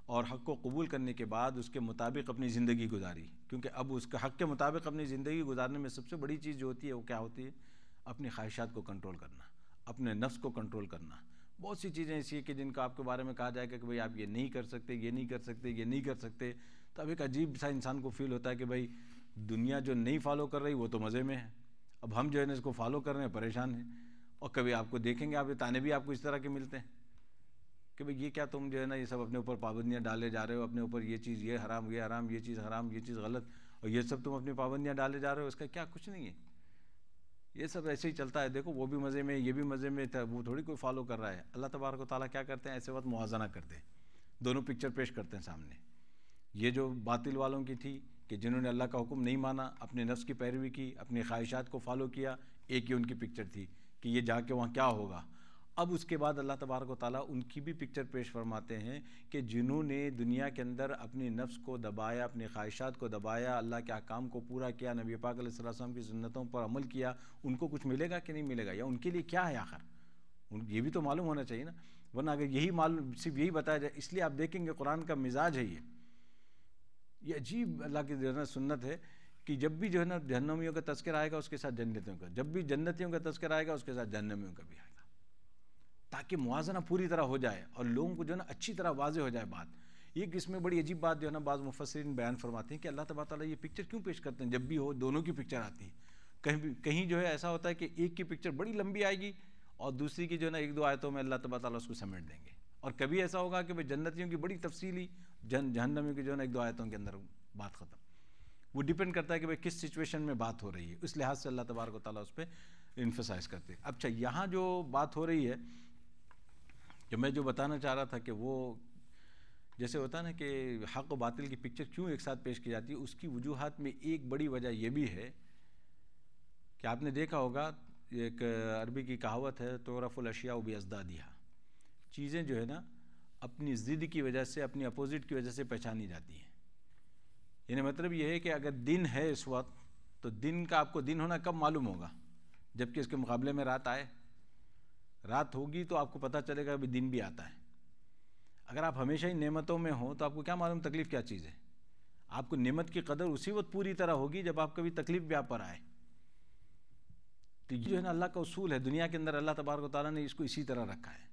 اور حق کو قبول کرنے کے بعد اس کے مطابق اپنی زندگی گزاری. کیونکہ اب اس کا حق کے مطابق اپنی زندگی گزارنے میں سب سے بڑی چیز جو ہوتی ہے وہ کیا ہوتی ہے، اپنی خواہشات کو کنٹرول کرنا، اپنے نفس کو کنٹرول کرنا. بہت سی چیزیں ایسی ہیں کہ جن کا آپ کے بارے میں کہا جائے گا کہ بھئی آپ یہ نہیں کر سکتے، یہ نہیں کر سکتے، یہ نہیں کر سکتے، تو اب ایک عجیب سا انسان کو فیل ہوتا ہے کہ بھئی دنیا جو نہیں فالو کر رہی وہ تو مزے میں ہے، اب ہم جو ہے نا اس کو فالو کر رہے ہیں پریشان ہیں. اور کبھی آپ کو دیکھیں گے آپ یہ تانے بھی آپ کو اس طرح کے ملتے ہیں کہ بھئی یہ کیا تم جو ہے نا یہ سب اپنے اوپر پابندیاں ڈالے جا رہے ہو، اپنے اوپر یہ چیز یہ حرام، یہ حرام، یہ چیز حرام، یہ چیز غلط، اور یہ سب تم اپنی پابندیاں ڈالے جا رہے ہو، اس کا کیا کچھ نہیں ہے، یہ سب ایسے ہی چلتا ہے. دیکھو وہ بھی مزے میں، یہ بھی مزے میں، وہ تھوڑی کوئی فالو کر رہا ہے. اللہ تبارک و تعالیٰ کیا کرتے ہیں، ایسے وقت موازنہ کرتے ہیں، دونوں پکچر پیش کرتے ہیں سامنے. یہ جو باطل والوں کی تھی کہ جنہوں نے اللہ کا حکم نہیں مانا، اپنے نفس کی پیروی کی، اپنی خواہشات کو فالو کیا، ایک ہی ان کی پکچر تھی کہ یہ جا کے وہاں کیا ہوگا. اب اس کے بعد اللہ تبارک و تعالیٰ ان کی بھی پکچر پیش فرماتے ہیں کہ جنہوں نے دنیا کے اندر اپنی نفس کو دبایا، اپنی خواہشات کو دبایا، اللہ کے احکام کو پورا کیا، نبی پاک علیہ الصلوۃ والسلام کی سنتوں پر عمل کیا، ان کو کچھ ملے گا کہ نہیں ملے گا، یا ان کے لیے کیا ہے آخر، یہ بھی تو معلوم ہونا چاہیے نا. ورنہ اگر یہی معلوم صرف یہی بتایا جائے، اس لیے آپ دیکھیں گے قرآن کا مزاج ہے یہ عجیب اللہ کی جو ہے نا سنت ہے کہ جب بھی جو ہے نا جہنمیوں کا تذکر آئے گا اس کے ساتھ جنتیوں کا، جب بھی جنتیوں کا تذکر آئے گا اس کے ساتھ جہنمیوں کا بھی آئے گا، تاکہ موازنہ پوری طرح ہو جائے اور لوگوں کو جو ہے نا اچھی طرح واضح ہو جائے بات. ایک اس میں بڑی عجیب بات جو ہے نا بعض مفسرین بیان فرماتے ہیں کہ اللہ تبارک تعالیٰ یہ پکچر کیوں پیش کرتے ہیں، جب بھی ہو دونوں کی پکچر آتی ہے. کہیں جو ہے ایسا ہوتا ہے کہ ایک کی پکچر بڑی لمبی آئے گی اور دوسری کی جو ہے نا ایک دو آیتوں میں اللہ تبارک تعالیٰ اس کو سمیٹ دیں گے. اور کبھی ایسا ہوگا کہ جنتیوں کی بڑی تفصیلی، جہنمیوں کی جو ہے نا ایک دو آیتوں کے اندر بات ختم. وہ ڈیپینڈ کرتا ہے کہ کس سچویشن میں بات ہو رہی ہے، اس لحاظ سے اللہ تبارک و تعالیٰ اس پہ انفسائز کرتے ہیں. اچھا یہاں جو بات ہو رہی ہے کہ میں جو بتانا چاہ رہا تھا کہ وہ جیسے ہوتا ہے نا کہ حق و باطل کی پکچر کیوں ایک ساتھ پیش کی جاتی ہے، اس کی وجوہات میں ایک بڑی وجہ یہ بھی ہے کہ آپ نے دیکھا ہوگا ایک عربی کی کہاوت ہے تعرف الاشیاء بازدادها، چیزیں جو ہے نا اپنی ضد کی وجہ سے، اپنی اپوزٹ کی وجہ سے پہچانی جاتی ہیں. یعنی مطلب یہ ہے کہ اگر دن ہے اس وقت تو دن کا آپ کو دن ہونا کب معلوم ہوگا، جبکہ اس کے مقابلے میں رات آئے، رات ہوگی تو آپ کو پتہ چلے گا کہ دن بھی آتا ہے. اگر آپ ہمیشہ ہی نعمتوں میں ہوں تو آپ کو کیا معلوم تکلیف کیا چیز ہے. آپ کو نعمت کی قدر اسی وقت پوری طرح ہوگی جب آپ کبھی تکلیف بھی آپ پر آئے. تو یہ جو ہے نا اللہ کا اصول ہے دنیا کے اندر، اللہ تبارک و تعالیٰ نے اس کو اسی طرح رکھا ہے.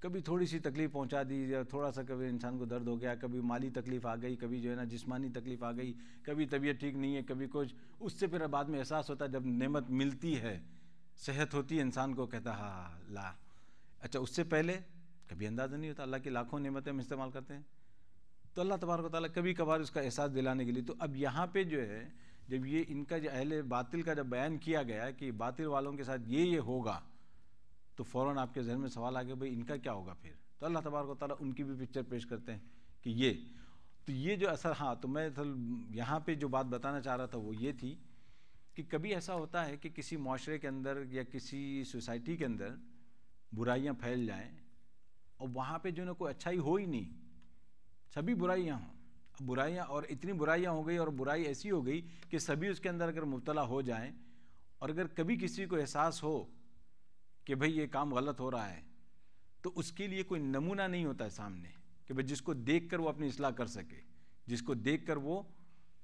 کبھی تھوڑی سی تکلیف پہنچا دی یا تھوڑا سا کبھی انسان کو درد ہو گیا، کبھی مالی تکلیف آ گئی، کبھی جو ہے نا جسمانی تکلیف آ گئی، کبھی طبیعت ٹھیک نہیں ہے، کبھی کچھ، اس سے پھر بعد میں احساس ہوتا ہے جب نعمت ملتی ہے، صحت ہوتی ہے، انسان کو کہتا ہے ہاں لا. اچھا اس سے پہلے کبھی اندازہ نہیں ہوتا، اللہ کی لاکھوں نعمتیں ہم استعمال کرتے ہیں. تو اللہ تبارک و تعالیٰ کبھی کبھار اس کا احساس دلانے کے لیے. تو اب یہاں پہ جو ہے جب یہ ان کا جو اہل باطل کا جب بیان کیا گیا کہ باطل والوں کے ساتھ یہ ہوگا، تو فوراً آپ کے ذہن میں سوال آ گیا بھئی ان کا کیا ہوگا پھر. تو اللہ تبارک و تعالیٰ ان کی بھی پکچر پیش کرتے ہیں کہ یہ تو یہ جو اثر. ہاں تو میں یہاں پہ جو بات بتانا چاہ رہا تھا وہ یہ تھی کہ کبھی ایسا ہوتا ہے کہ کسی معاشرے کے اندر یا کسی سوسائٹی کے اندر برائیاں پھیل جائیں اور وہاں پہ جو ہے نا کوئی اچھائی ہو ہی نہیں، سبھی برائیاں ہوں. اب برائیاں اور اتنی برائیاں ہو گئی اور برائی ایسی ہو گئی کہ سبھی اس کے اندر اگر مبتلا ہو جائیں، اور اگر کبھی کسی کو احساس ہو کہ بھئی یہ کام غلط ہو رہا ہے تو اس کے لیے کوئی نمونہ نہیں ہوتا ہے سامنے کہ بھئی جس کو دیکھ کر وہ اپنی اصلاح کر سکے، جس کو دیکھ کر وہ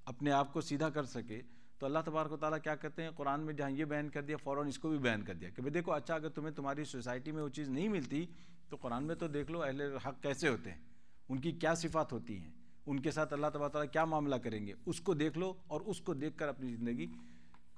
اپنے آپ کو سیدھا کر سکے. تو اللہ تبارک و تعالیٰ کیا کرتے ہیں قرآن میں جہاں یہ بیان کر دیا فوراً اس کو بھی بیان کر دیا کہ بھئی دیکھو اچھا اگر تمہیں تمہاری سوسائٹی میں وہ چیز نہیں ملتی تو قرآن میں تو دیکھ لو اہل حق کیسے ہوتے ہیں، ان کی کیا صفات ہوتی ہیں، ان کے ساتھ اللہ تبارک و تعالیٰ کیا معاملہ کریں گے، اس کو دیکھ لو اور اس کو دیکھ کر اپنی زندگی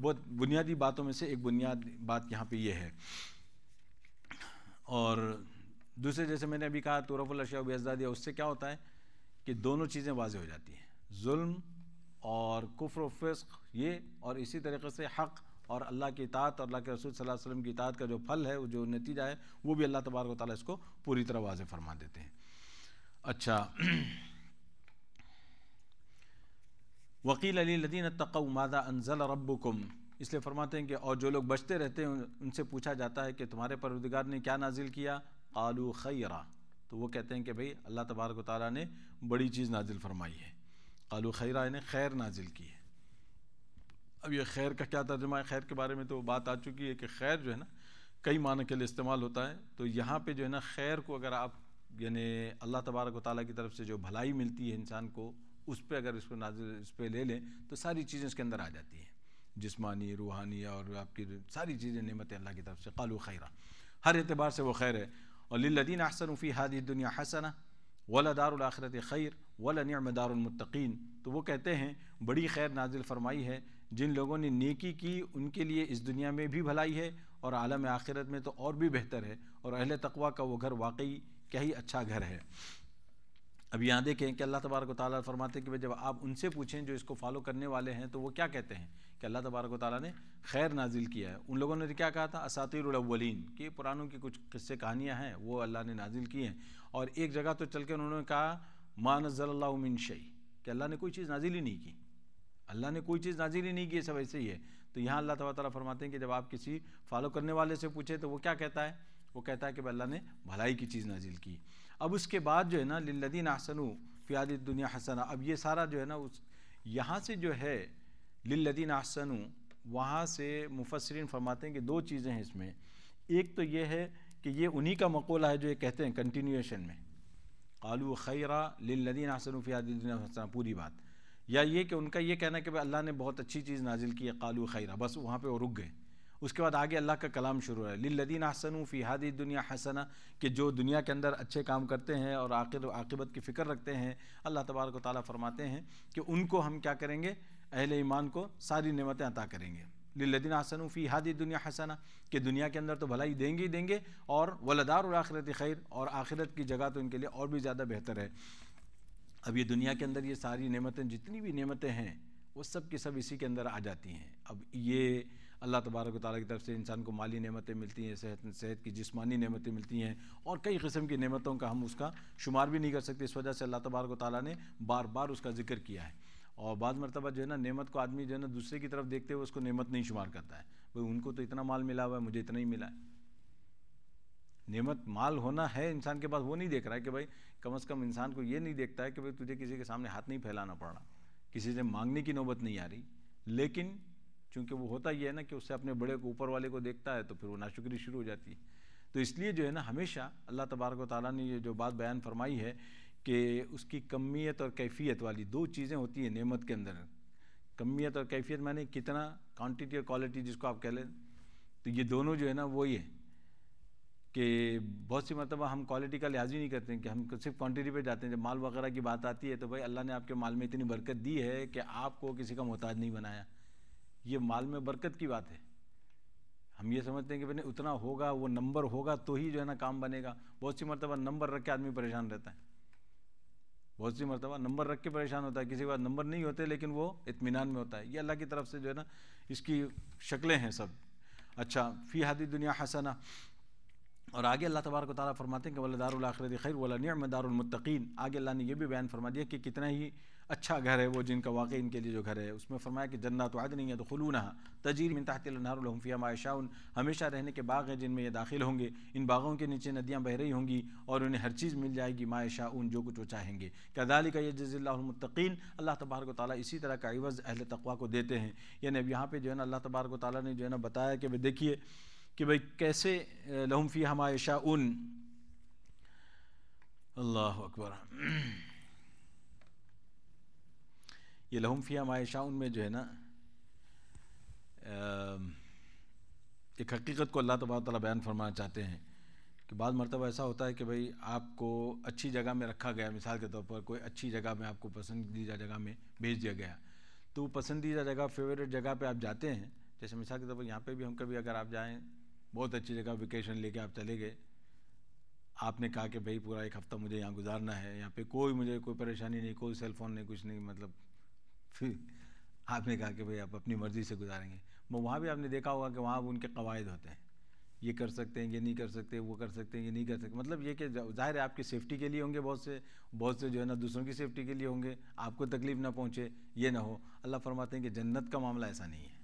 بہت بنیادی باتوں میں سے ایک بنیادی بات یہاں پہ یہ ہے. اور دوسرے جیسے میں نے ابھی کہا تعرف الاشیاء باضدادها، اس سے کیا ہوتا ہے کہ دونوں چیزیں واضح ہو جاتی ہیں، ظلم اور کفر و فسق یہ، اور اسی طریقے سے حق اور اللہ کی اطاعت اور اللہ کے رسول صلی اللہ علیہ وسلم کی اطاعت کا جو پھل ہے، وہ جو نتیجہ ہے، وہ بھی اللہ تبارک و تعالیٰ اس کو پوری طرح واضح فرما دیتے ہیں. اچھا، وقیل للذین اتقوا ماذا انزل ربکم، اس لیے فرماتے ہیں کہ اور جو لوگ بچتے رہتے ہیں ان سے پوچھا جاتا ہے کہ تمہارے پروردگار نے کیا نازل کیا، قالوا خیرا، تو وہ کہتے ہیں کہ بھئی اللہ تبارک و تعالیٰ نے بڑی چیز نازل فرمائی ہے. قالوا خیرا یعنی خیر نازل کی ہے. اب یہ خیر کا کیا ترجمہ ہے، خیر کے بارے میں تو بات آ چکی ہے کہ خیر جو ہے نا کئی معنی کے لیے استعمال ہوتا ہے. تو یہاں پہ جو ہے نا خیر کو اگر آپ یعنی اللہ تبارک و تعالیٰ کی طرف سے جو بھلائی ملتی ہے انسان کو، اس پہ اگر اس پہ لے لیں تو ساری چیزیں اس کے اندر آ جاتی ہیں، جسمانی، روحانی اور آپ کی ساری چیزیں نعمتیں اللہ کی طرف سے. قالوا خیرا، ہر اعتبار سے وہ خیر ہے. اور للذین احسنوا فی هذه الدنیا حسنہ ولدار الآخرۃ خیر ولنعم دار المتقین، تو وہ کہتے ہیں بڑی خیر نازل فرمائی ہے، جن لوگوں نے نیکی کی ان کے لیے اس دنیا میں بھی بھلائی ہے اور عالم آخرت میں تو اور بھی بہتر ہے، اور اہل تقویٰ کا وہ گھر واقعی کیا ہی اچھا گھر ہے. اب یہاں دیکھیں کہ اللہ تبارک و تعالیٰ فرماتے ہیں کہ جب آپ ان سے پوچھیں جو اس کو فالو کرنے والے ہیں تو وہ کیا کہتے ہیں کہ اللہ تبارک و تعالیٰ نے خیر نازل کیا ہے. ان لوگوں نے کیا کہا تھا، اساطیر الاولین، کہ پرانوں کی کچھ قصے کہانیاں ہیں وہ اللہ نے نازل کی ہیں. اور ایک جگہ تو چل کے انہوں نے کہا ما نزل اللہ من شیء، کہ اللہ نے کوئی چیز نازل ہی نہیں کی، اللہ نے کوئی چیز نازل ہی نہیں کی، سب ایسے ہی ہے. تو یہاں اللہ تعالیٰ فرماتے ہیں کہ جب آپ کسی فالو کرنے والے سے پوچھیں تو وہ کیا کہتا ہے، وہ کہتا ہے کہ اللہ نے بھلائی کی چیز نازل کی. اب اس کے بعد جو ہے نا للذین احسنوا فی هذه الدنیا حسنہ، اب یہ سارا جو ہے نا یہاں سے جو ہے للذین احسنوا، وہاں سے مفسرین فرماتے ہیں کہ دو چیزیں ہیں اس میں. ایک تو یہ ہے کہ یہ انہی کا مقولہ ہے جو یہ کہتے ہیں کنٹینیویشن میں، قالوا خیرا للذین احسنوا فی هذه الدنیا حسنہ، پوری بات، یا یہ کہ ان کا یہ کہنا کہ اللہ نے بہت اچھی چیز نازل کی ہے، قالوا خیرا، بس وہاں پہ وہ رک گئے. اس کے بعد آگے اللہ کا کلام شروع ہے، للذین احسنوا فی هذه الدنیا حسنہ، کہ جو دنیا کے اندر اچھے کام کرتے ہیں اور عاقبت کی فکر رکھتے ہیں، اللہ تبارک و تعالیٰ فرماتے ہیں کہ ان کو ہم کیا کریں گے، اہل ایمان کو ساری نعمتیں عطا کریں گے. للذین احسنوا فی هذه الدنیا حسنہ، کہ دنیا کے اندر تو بھلائی دیں گے ہی دیں گے، اور ولدار الآخرۃ خیر، اور آخرت کی جگہ تو ان کے لیے اور بھی زیادہ بہتر ہے. اب یہ دنیا کے اندر یہ ساری نعمتیں، جتنی بھی نعمتیں ہیں وہ سب کی سب اسی کے اندر آ جاتی ہیں. اب یہ اللہ تبارک و تعالیٰ کی طرف سے انسان کو مالی نعمتیں ملتی ہیں، صحت کی جسمانی نعمتیں ملتی ہیں، اور کئی قسم کی نعمتوں کا ہم اس کا شمار بھی نہیں کر سکتے. اس وجہ سے اللہ تبارک و تعالیٰ نے بار بار اس کا ذکر کیا ہے. اور بعض مرتبہ جو ہے نا نعمت کو آدمی جو ہے نا دوسرے کی طرف دیکھتے ہوئے اس کو نعمت نہیں شمار کرتا ہے، بھئی ان کو تو اتنا مال ملا ہوا ہے، مجھے اتنا ہی ملا ہے. نعمت مال ہونا ہے انسان کے پاس، وہ نہیں دیکھ رہا ہے کہ بھائی کم از کم انسان کو یہ نہیں دیکھتا ہے کہ بھائی تجھے کسی کے سامنے ہاتھ نہیں پھیلانا پڑ رہا، کسی سے مانگنے کی نوبت نہیں آ رہی. لیکن چونکہ وہ ہوتا یہ ہے نا کہ اس سے اپنے بڑے کو، اوپر والے کو دیکھتا ہے تو پھر وہ ناشکری شروع ہو جاتی ہے. تو اس لیے جو ہے نا ہمیشہ اللہ تبارک و تعالیٰ نے یہ جو بات بیان فرمائی ہے کہ اس کی کمیت اور کیفیت والی دو چیزیں ہوتی ہیں نعمت کے اندر. کمیت اور کیفیت معنی کتنا، کوانٹٹی اور کوالٹی جس کو آپ کہہ لیں، تو یہ دونوں جو ہے نا وہی ہے کہ بہت سی مرتبہ ہم کوالٹی کا لحاظ ہی نہیں کرتے ہیں کہ ہم صرف کوانٹٹی پہ جاتے ہیں. جب مال وغیرہ کی بات آتی ہے تو بھائی اللہ نے آپ کے مال میں اتنی برکت دی ہے کہ آپ کو کسی کا محتاج نہیں بنایا. یہ مال میں برکت کی بات ہے. ہم یہ سمجھتے ہیں کہ بھائی اتنا ہوگا، وہ نمبر ہوگا تو ہی جو ہے نا کام بنے گا. بہت سی مرتبہ نمبر رکھ کے آدمی پریشان رہتا ہے، بہت سی مرتبہ نمبر رکھ کے پریشان ہوتا ہے، کسی کے بعد نمبر نہیں ہوتے لیکن وہ اطمینان میں ہوتا ہے. یہ اللہ کی طرف سے جو ہے نا اس کی شکلیں ہیں سب. اچھا، فی هذه الدنیا حسنہ، اور آگے اللہ تبارک و تعالیٰ فرماتے ہیں کہ ولدار الآخرۃ خیر ولنعم دار المتقین. آگے اللہ نے یہ بھی بیان فرما دیا کہ کتنا ہی اچھا گھر ہے وہ جن کا واقعی ان کے لیے جو گھر ہے. اس میں فرمایا کہ جنات عدن یدخلونها تجری من تحت الانہار لهم فیہا ما یشاؤون، ہمیشہ رہنے کے باغ ہیں جن میں یہ داخل ہوں گے، ان باغوں کے نیچے ندیاں بہہ رہی ہوں گی اور انہیں ہر چیز مل جائے گی، ما یشاؤون، جو کچھ وہ چاہیں گے. کذالک یجزی اللہ المتقین، اللہ تبارک و تعالیٰ اسی طرح کا عوض اہل تقویٰ کو دیتے ہیں. یعنی اب یہاں پہ جو ہے نا اللہ تبارک و تعالیٰ نے جو ہے نا بتایا کہ بھئی دیکھیے کہ بھئی کیسے لہم فیہا ما یشاؤون. اللہ اکبر. یہ لہم فیہا ما یشاؤون میں جو ہے نا ایک حقیقت کو اللہ تبارک و تعالیٰ بیان فرمانا چاہتے ہیں کہ بعض مرتبہ ایسا ہوتا ہے کہ بھئی آپ کو اچھی جگہ میں رکھا گیا، مثال کے طور پر کوئی اچھی جگہ میں آپ کو پسندیدہ جگہ میں بھیج دیا گیا، تو پسندیدہ جگہ، فیوریٹ جگہ پہ آپ جاتے ہیں، جیسے مثال کے طور پر یہاں پہ بھی ہم کبھی اگر آپ جائیں بہت اچھی جگہ ویکیشن لے کے آپ چلے گئے، آپ نے کہا کہ بھائی پورا ایک ہفتہ مجھے یہاں گزارنا ہے، یہاں پہ مجھے کوئی پریشانی نہیں، کوئی سیل فون نہیں، کچھ نہیں، مطلب پھر آپ نے کہا کہ بھائی آپ اپنی مرضی سے گزاریں گے، وہاں بھی آپ نے دیکھا ہوگا کہ وہاں ان کے قواعد ہوتے ہیں، یہ کر سکتے ہیں، یہ نہیں کر سکتے، وہ کر سکتے ہیں، یہ نہیں کر سکتے، مطلب یہ کہ ظاہر ہے آپ کی سیفٹی کے لیے ہوں گے، بہت سے جو ہے نا دوسروں کی سیفٹی کے لیے ہوں گے، آپ کو تکلیف نہ پہنچے، یہ نہ ہو۔ اللہ فرماتے ہیں کہ جنت کا معاملہ ایسا نہیں ہے،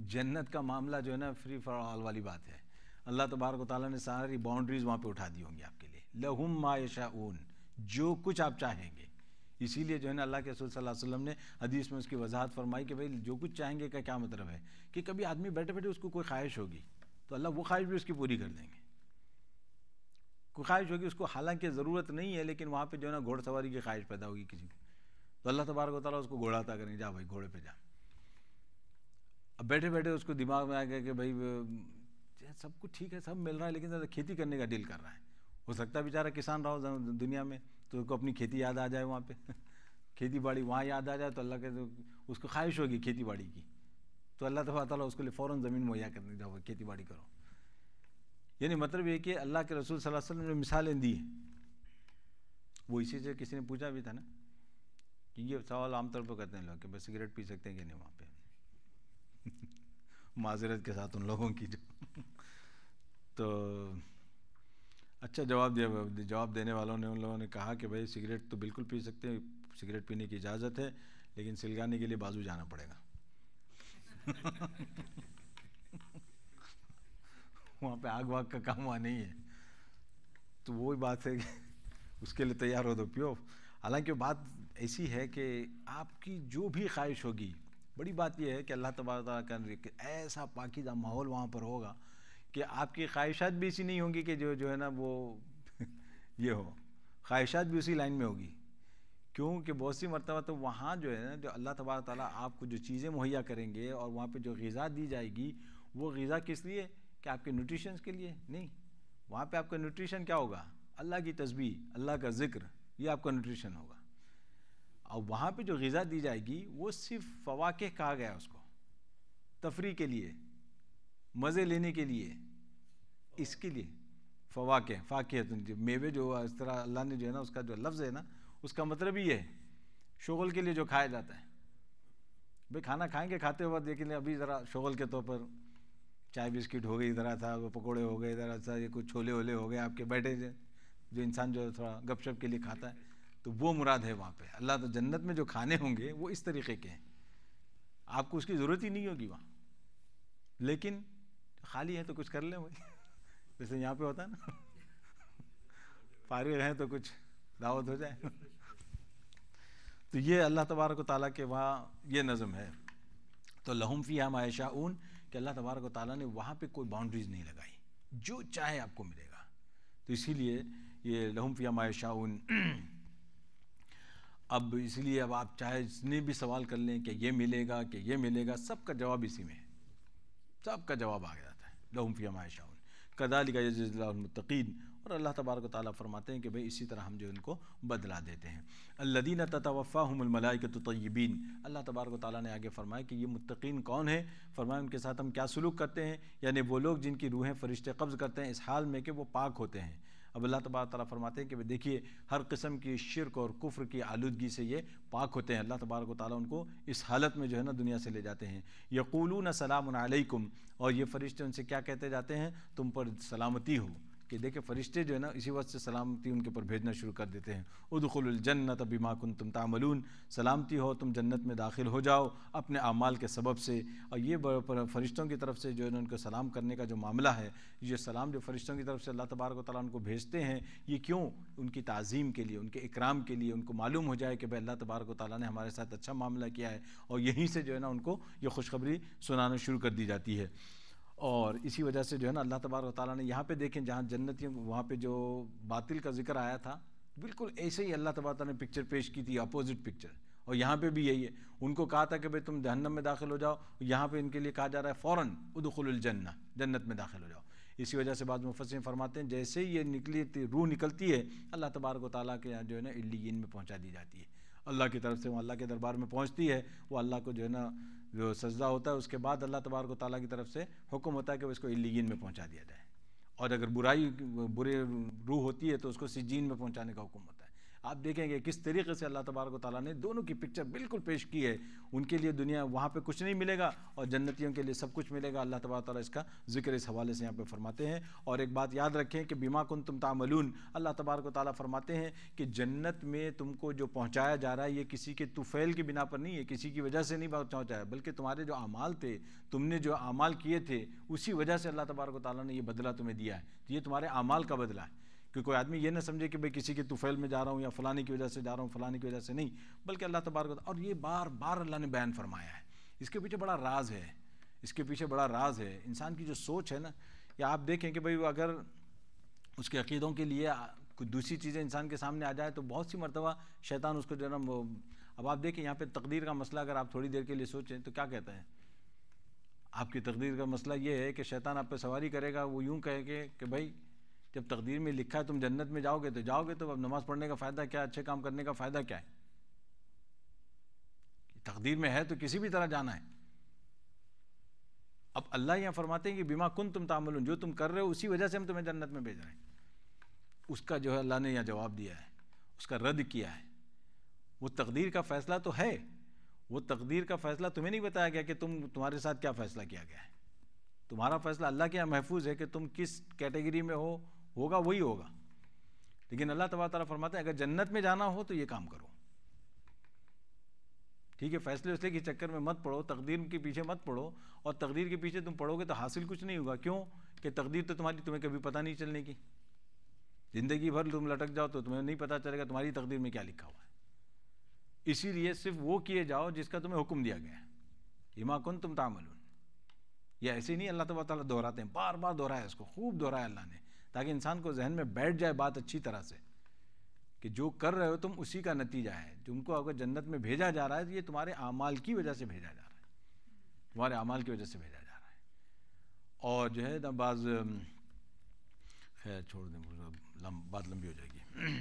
جنت کا معاملہ جو ہے نا فری فار آل والی بات ہے۔ اللہ تبارک و تعالیٰ نے ساری باؤنڈریز وہاں پہ اٹھا دی ہوں گی آپ کے لیے، لہم ما یشاؤون، جو کچھ آپ چاہیں گے۔ اسی لیے جو ہے نا اللہ کے رسول صلی اللہ علیہ وسلم نے حدیث میں اس کی وضاحت فرمائی کہ بھائی جو کچھ چاہیں گے کا کیا مطلب ہے، کہ کبھی آدمی بیٹھے بیٹھے اس کو کوئی خواہش ہوگی تو اللہ وہ خواہش بھی اس کی پوری کر دیں گے، کوئی خواہش ہوگی اس کو حالانکہ ضرورت نہیں ہے، لیکن وہاں پہ جو ہے نا گھوڑ سواری کی خواہش پیدا ہوگی کسی کو، تو اللہ تبارک و تعالیٰ اس کو گھوڑا عطا کریں گے، جا بھائی گھوڑے پہ جا۔ اب بیٹھے بیٹھے اس کو دماغ میں آ گیا کہ بھائی سب کچھ ٹھیک ہے، سب مل رہا ہے، لیکن کھیتی کرنے کا دل کر رہا ہے، ہو سکتا ہے بیچارہ کسان رہا ہو دنیا میں تو اس کو اپنی کھیتی یاد آ جائے، وہاں پہ کھیتی باڑی وہاں یاد آ جائے تو اللہ کے اس کو خواہش ہوگی کھیتی باڑی کی، تو اللہ تعالیٰ اس کے لیے فوراً زمین مہیا کرنے جاؤ کھیتی باڑی کرو۔ یعنی مطلب یہ کہ اللہ کے رسول صلی اللہ علیہ وسلم نے مثالیں دی ہیں، وہ اسی سے کسی نے پوچھا بھی تھا نا کہ یہ سوال عام طور پہ کرتے ہیں لوگ کہ بس سگریٹ پی سکتے ہیں کہ نہیں وہاں پہ، معذرت کے ساتھ ان لوگوں کی جو تو اچھا جواب دینے والوں نے ان لوگوں نے کہا کہ بھائی سگریٹ تو بالکل پی سکتے ہیں، سگریٹ پینے کی اجازت ہے، لیکن سلگانے کے لیے بازو جانا پڑے گا وہاں پہ آگ واگ کا کام وہاں نہیں ہے، تو وہی بات ہے کہ اس کے لیے تیار ہو تو پیو۔ حالانکہ بات ایسی ہے کہ آپ کی جو بھی خواہش ہوگی، بڑی بات یہ ہے کہ اللہ تبارک تعالیٰ کا ایسا پاکیزہ ماحول وہاں پر ہوگا کہ آپ کی خواہشات بھی ایسی نہیں ہوں گی کہ جو ہے نا وہ یہ ہو، خواہشات بھی اسی لائن میں ہوگی، کیونکہ بہت سی مرتبہ تو وہاں جو ہے نا جو اللہ تبارک تعالیٰ آپ کو جو چیزیں مہیا کریں گے اور وہاں پہ جو غذا دی جائے گی، وہ غذا کس لیے کہ آپ کے نیوٹریشنز کے لیے نہیں، وہاں پہ آپ کا نیوٹریشن کیا ہوگا، اللہ کی تسبیح، اللہ کا ذکر، یہ آپ کا نیوٹریشن ہوگا۔ اور وہاں پہ جو غذا دی جائے گی وہ صرف فواکہ کہا گیا اس کو، تفریح کے لیے، مزے لینے کے لیے، اس کے لیے فواکہ میوے جو اس طرح اللہ نے جو ہے نا اس کا جو لفظ ہے نا اس کا مطلب ہی ہے شغل کے لیے جو کھایا جاتا ہے۔ بھئی کھانا کھائیں گے کھاتے وقت، لیکن ابھی ذرا شغل کے طور پر چائے بسکٹ ہو گئی، ذرا تھا وہ پکوڑے ہو گئے، ذرا سا یہ کچھ چھولے ہولے ہو گئے آپ کے بیٹھے جو انسان جو تھوڑا گپ شپ کے لیے کھاتا ہے، تو وہ مراد ہے وہاں پہ۔ اللہ تو جنت میں جو کھانے ہوں گے وہ اس طریقے کے ہیں، آپ کو اس کی ضرورت ہی نہیں ہوگی وہاں، لیکن خالی ہے تو کچھ کر لیں وہی جیسے یہاں پہ ہوتا ہے نا فارغ ہیں تو کچھ دعوت ہو جائے تو یہ اللہ تبارک و تعالیٰ کے وہاں یہ نظم ہے۔ تو لہم فیہا ما یشاؤون کہ اللہ تبارک و تعالیٰ نے وہاں پہ کوئی باؤنڈریز نہیں لگائی، جو چاہے آپ کو ملے گا، تو اسی لیے یہ لہم فیہا ما یشاؤون۔ اب اس لیے اب آپ چاہے جتنے بھی سوال کر لیں کہ یہ ملے گا کہ یہ ملے گا، سب کا جواب اسی میں ہے، سب کا جواب آ جاتا ہے، لہم فیہا ما یشاؤون کذالک یجزی اللہ المتقین۔ اور اللہ تبارک و تعالیٰ فرماتے ہیں کہ بھئی اسی طرح ہم جو ان کو بدلا دیتے ہیں۔ الذین تتوفاہم الملائکۃ طیبین، اللہ تبارک و تعالیٰ نے آگے فرمایا کہ یہ متقین کون ہیں، فرمایا ان کے ساتھ ہم کیا سلوک کرتے ہیں، یعنی وہ لوگ جن کی روحیں فرشتے قبض کرتے ہیں اس حال میں کہ وہ پاک ہوتے ہیں۔ اب اللہ تبارک تعالیٰ فرماتے ہیں کہ دیکھیے ہر قسم کی شرک اور کفر کی آلودگی سے یہ پاک ہوتے ہیں، اللہ تبارک و تعالیٰ ان کو اس حالت میں جو ہے نا دنیا سے لے جاتے ہیں۔ یقولون سلام علیکم، اور یہ فرشتے ان سے کیا کہتے جاتے ہیں، تم پر سلامتی ہو، کہ دیکھیں فرشتے جو ہے نا اسی وقت سے سلامتی ان کے اوپر بھیجنا شروع کر دیتے ہیں۔ ادخلوا الجنۃ بما کنتم تعملون، سلامتی ہو تم جنت میں داخل ہو جاؤ اپنے اعمال کے سبب سے۔ اور یہ فرشتوں کی طرف سے جو ہے نا ان کو سلام کرنے کا جو معاملہ ہے، یہ سلام جو فرشتوں کی طرف سے اللہ تبارک و تعالیٰ ان کو بھیجتے ہیں، یہ کیوں، ان کی تعظیم کے لیے، ان کے اکرام کے لیے، ان کو معلوم ہو جائے کہ بھائی اللہ تبارک و تعالیٰ نے ہمارے ساتھ اچھا معاملہ کیا ہے، اور یہیں سے جو ہے نا ان کو یہ خوشخبری سنانا شروع کر دی جاتی ہے۔ اور اسی وجہ سے جو ہے نا اللہ تبارک و تعالیٰ نے یہاں پہ دیکھیں جہاں جنتی وہاں پہ جو باطل کا ذکر آیا تھا، بالکل ایسے ہی اللہ تبارک و تعالیٰ نے پکچر پیش کی تھی، اپوزٹ پکچر، اور یہاں پہ بھی یہی ہے، ان کو کہا تھا کہ بھئی تم جہنم میں داخل ہو جاؤ، یہاں پہ ان کے لیے کہا جا رہا ہے فوراً ادخلوا الجنہ، جنت میں داخل ہو جاؤ۔ اسی وجہ سے بعض مفسرین فرماتے ہیں جیسے ہی یہ روح نکلتی ہے، اللہ تبارک و تعالیٰ کے یہاں جو ہے نا علیین میں پہنچا دی جاتی ہے، اللہ کی طرف سے وہ اللہ کے دربار میں پہنچتی ہے، وہ اللہ کو جو ہے نا جو سجدہ ہوتا ہے، اس کے بعد اللہ تبارک و تعالیٰ کی طرف سے حکم ہوتا ہے کہ اس کو علیین میں پہنچا دیا جائے، اور اگر برے روح ہوتی ہے تو اس کو سجین میں پہنچانے کا حکم ہوتا ہے۔ آپ دیکھیں گے کس طریقے سے اللہ تبارک و تعالیٰ نے دونوں کی پکچر بالکل پیش کی ہے۔ ان کے لیے دنیا وہاں پہ کچھ نہیں ملے گا، اور جنتیوں کے لیے سب کچھ ملے گا۔ اللہ تبارک و تعالیٰ اس کا ذکر اس حوالے سے یہاں پہ فرماتے ہیں۔ اور ایک بات یاد رکھیں کہ بما کنتم تعملون، اللہ تبارک و تعالیٰ فرماتے ہیں کہ جنت میں تم کو جو پہنچایا جا رہا ہے یہ کسی کے طفیل کی بنا پر نہیں ہے، کسی کی وجہ سے نہیں پہنچایا، بلکہ تمہارے جو اعمال تھے، تم نے جو اعمال کیے تھے اسی وجہ سے اللہ تبارک و تعالیٰ نے یہ بدلہ تمہیں دیا ہے۔ یہ تمہارے اعمال کا بدلہ ہے، کہ کوئی آدمی یہ نہ سمجھے کہ بھئی کسی کے طفیل میں جا رہا ہوں یا فلانے کی وجہ سے جا رہا ہوں، فلانے کی وجہ سے نہیں، بلکہ اللہ تبارک و تعالیٰ، اور یہ بار بار اللہ نے بیان فرمایا ہے۔ اس کے پیچھے بڑا راز ہے، اس کے پیچھے بڑا راز ہے۔ انسان کی جو سوچ ہے نا، یا آپ دیکھیں کہ بھئی اگر اس کے عقیدوں کے لیے کوئی دوسری چیزیں انسان کے سامنے آ جائے تو بہت سی مرتبہ شیطان اس کو جو ہے نا، اب آپ دیکھیں یہاں پہ تقدیر کا مسئلہ اگر آپ تھوڑی دیر کے لیے سوچیں تو کیا کہتا ہے؟ آپ کی تقدیر کا مسئلہ یہ ہے کہ شیطان آپ پہ سواری کرے گا، وہ یوں کہے گے کہ بھائی جب تقدیر میں لکھا ہے تم جنت میں جاؤ گے تو اب نماز پڑھنے کا فائدہ کیا، اچھے کام کرنے کا فائدہ کیا ہے؟ تقدیر میں ہے تو کسی بھی طرح جانا ہے۔ اب اللہ یہاں فرماتے ہیں کہ بما کنتم تعملون، جو تم کر رہے ہو اسی وجہ سے ہم تمہیں جنت میں بھیج رہے ہیں۔ اس کا جو ہے اللہ نے یہاں جواب دیا ہے، اس کا رد کیا ہے۔ وہ تقدیر کا فیصلہ تو ہے، وہ تقدیر کا فیصلہ تمہیں نہیں بتایا گیا کہ تمہارے ساتھ کیا فیصلہ کیا گیا ہے۔ تمہارا فیصلہ اللہ کے یہاں محفوظ ہے کہ تم کس کیٹیگری میں ہوگا وہی ہوگا۔ لیکن اللہ تبارک تعالیٰ فرماتے ہیں اگر جنت میں جانا ہو تو یہ کام کرو، ٹھیک ہے؟ فیصلے اس لیے کے چکر میں مت پڑو، تقدیر کے پیچھے مت پڑو، اور تقدیر کے پیچھے تم پڑو گے تو حاصل کچھ نہیں ہوگا۔ کیوں کہ تقدیر تو تمہیں کبھی پتہ نہیں چلنے کی، زندگی بھر تم لٹک جاؤ تو تمہیں نہیں پتہ چلے گا تمہاری تقدیر میں کیا لکھا ہوا ہے۔ اسی لیے صرف وہ کیے جاؤ جس کا تمہیں حکم دیا گیا ہے، بما کنتم تعملون۔ یہ ایسے نہیں اللہ تبارک تعالیٰ دہراتے ہیں، بار بار دہرایا اس کو، خوب دہرایا اللہ نے، تاکہ انسان کو ذہن میں بیٹھ جائے بات اچھی طرح سے کہ جو کر رہے ہو تم اسی کا نتیجہ ہے۔ تم کو اگر جنت میں بھیجا جا رہا ہے تو یہ تمہارے اعمال کی وجہ سے بھیجا جا رہا ہے، تمہارے اعمال کی وجہ سے بھیجا جا رہا ہے۔ اور جو ہے نا بعض، خیر چھوڑ دیں، بات لمبی ہو جائے گی۔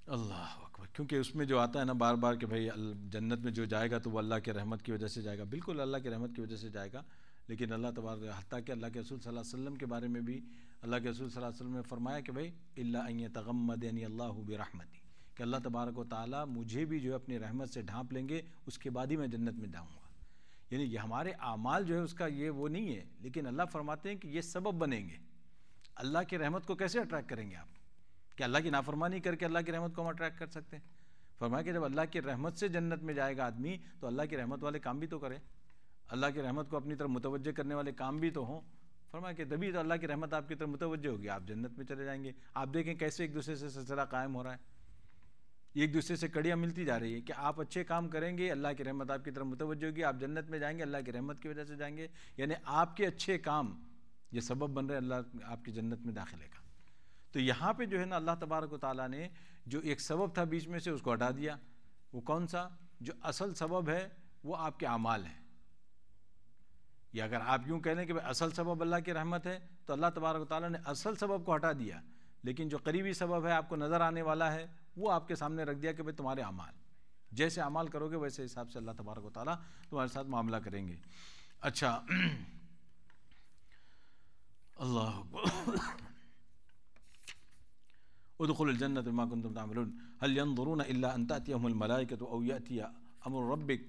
اللہ اکبر، کیونکہ اس میں جو آتا ہے نا بار بار کہ بھائی جنت میں جو جائے گا تو وہ اللہ کے رحمت کی وجہ سے جائے گا، بالکل اللہ کے رحمت کی وجہ سے جائے گا، لیکن اللہ تبارک، حتیٰ کہ اللہ کے رسول صلی اللہ علیہ وسلم کے بارے میں بھی اللہ کے رسول صلی اللہ علیہ وسلم نے فرمایا کہ بھائی الا ان یتغمدنی اللہ برحمتی، کہ اللہ تبارک و تعالیٰ مجھے بھی جو ہے اپنی رحمت سے ڈھانپ لیں گے، اس کے بعد ہی میں جنت میں جاؤں گا۔ یعنی یہ ہمارے اعمال جو ہے اس کا یہ وہ نہیں ہے، لیکن اللہ فرماتے ہیں کہ یہ سبب بنیں گے۔ اللہ کی رحمت کو کیسے اٹریکٹ کریں گے آپ؟ کہ اللہ کی نافرمانی کر کے اللہ کی رحمت کو ہم اٹریکٹ کر سکتے ہیں؟ فرمایا کہ جب اللہ کی رحمت سے جنت میں جائے گا آدمی تو اللہ کی رحمت والے کام بھی تو کرے، اللہ کی رحمت کو اپنی طرف متوجہ کرنے والے کام بھی تو ہوں۔ فرمایا کہ تبھی تو اللہ کی رحمت آپ کی طرف متوجہ ہوگی، آپ جنت میں چلے جائیں گے۔ آپ دیکھیں کیسے ایک دوسرے سے سلسلہ قائم ہو رہا ہے، ایک دوسرے سے کڑیاں ملتی جا رہی ہے کہ آپ اچھے کام کریں گے اللہ کی رحمت آپ کی طرف متوجہ ہوگی، آپ جنت میں جائیں گے اللہ کی رحمت کی وجہ سے جائیں گے۔ یعنی آپ کے اچھے کام یہ سبب بن رہے اللہ آپ کی جنت میں داخلے کا۔ تو یہاں پہ جو ہے نا اللہ تبارک و تعالیٰ نے جو ایک سبب تھا بیچ میں سے اس کو ہٹا دیا۔ وہ کون سا؟ جو اصل سبب ہے وہ آپ کے اعمال ہیں۔ یا اگر آپ یوں کہہ لیں کہ اصل سبب اللہ کی رحمت ہے تو اللہ تبارک و تعالیٰ نے اصل سبب کو ہٹا دیا، لیکن جو قریبی سبب ہے آپ کو نظر آنے والا ہے وہ آپ کے سامنے رکھ دیا کہ بھئی تمہارے اعمال، جیسے اعمال کرو گے ویسے حساب سے اللہ تبارک و تعالیٰ تمہارے ساتھ معاملہ کریں گے۔ اچھا، اللہ اکبر، ادخلوا الجنة بما كنتم تعملون هل ينظرون إلا أن تأتيهم الملائكة أو يأتي أمر ربك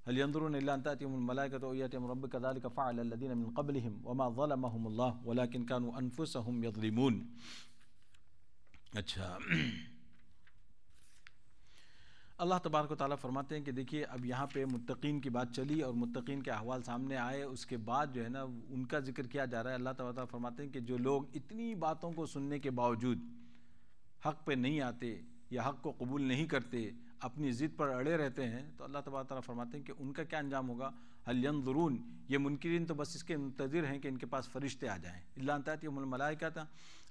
هل ينظرون إلا أن تأتيهم الملائكة أو يأتي أمر ربك كذلك فعل الذين من قبلهم وما ظلمهم الله ولكن كانوا أنفسهم يظلمون۔ اچھا، اللہ تبارک و تعالیٰ فرماتے ہیں کہ دیکھیے اب یہاں پہ متقین کی بات چلی اور متقین کے احوال سامنے آئے، اس کے بعد جو ہے نا ان کا ذکر کیا جا رہا ہے۔ اللہ تعالیٰ فرماتے ہیں کہ جو لوگ اتنی باتوں کو سننے کے باوجود حق پہ نہیں آتے یا حق کو قبول نہیں کرتے، اپنی ضد پر اڑے رہتے ہیں، تو اللہ تبارک تعالیٰ فرماتے ہیں کہ ان کا کیا انجام ہوگا؟ هل ينظرون، یہ منکرین تو بس اس کے منتظر ہیں کہ ان کے پاس فرشتے آ جائیں، الا ان تأتیہم الملائکۃ،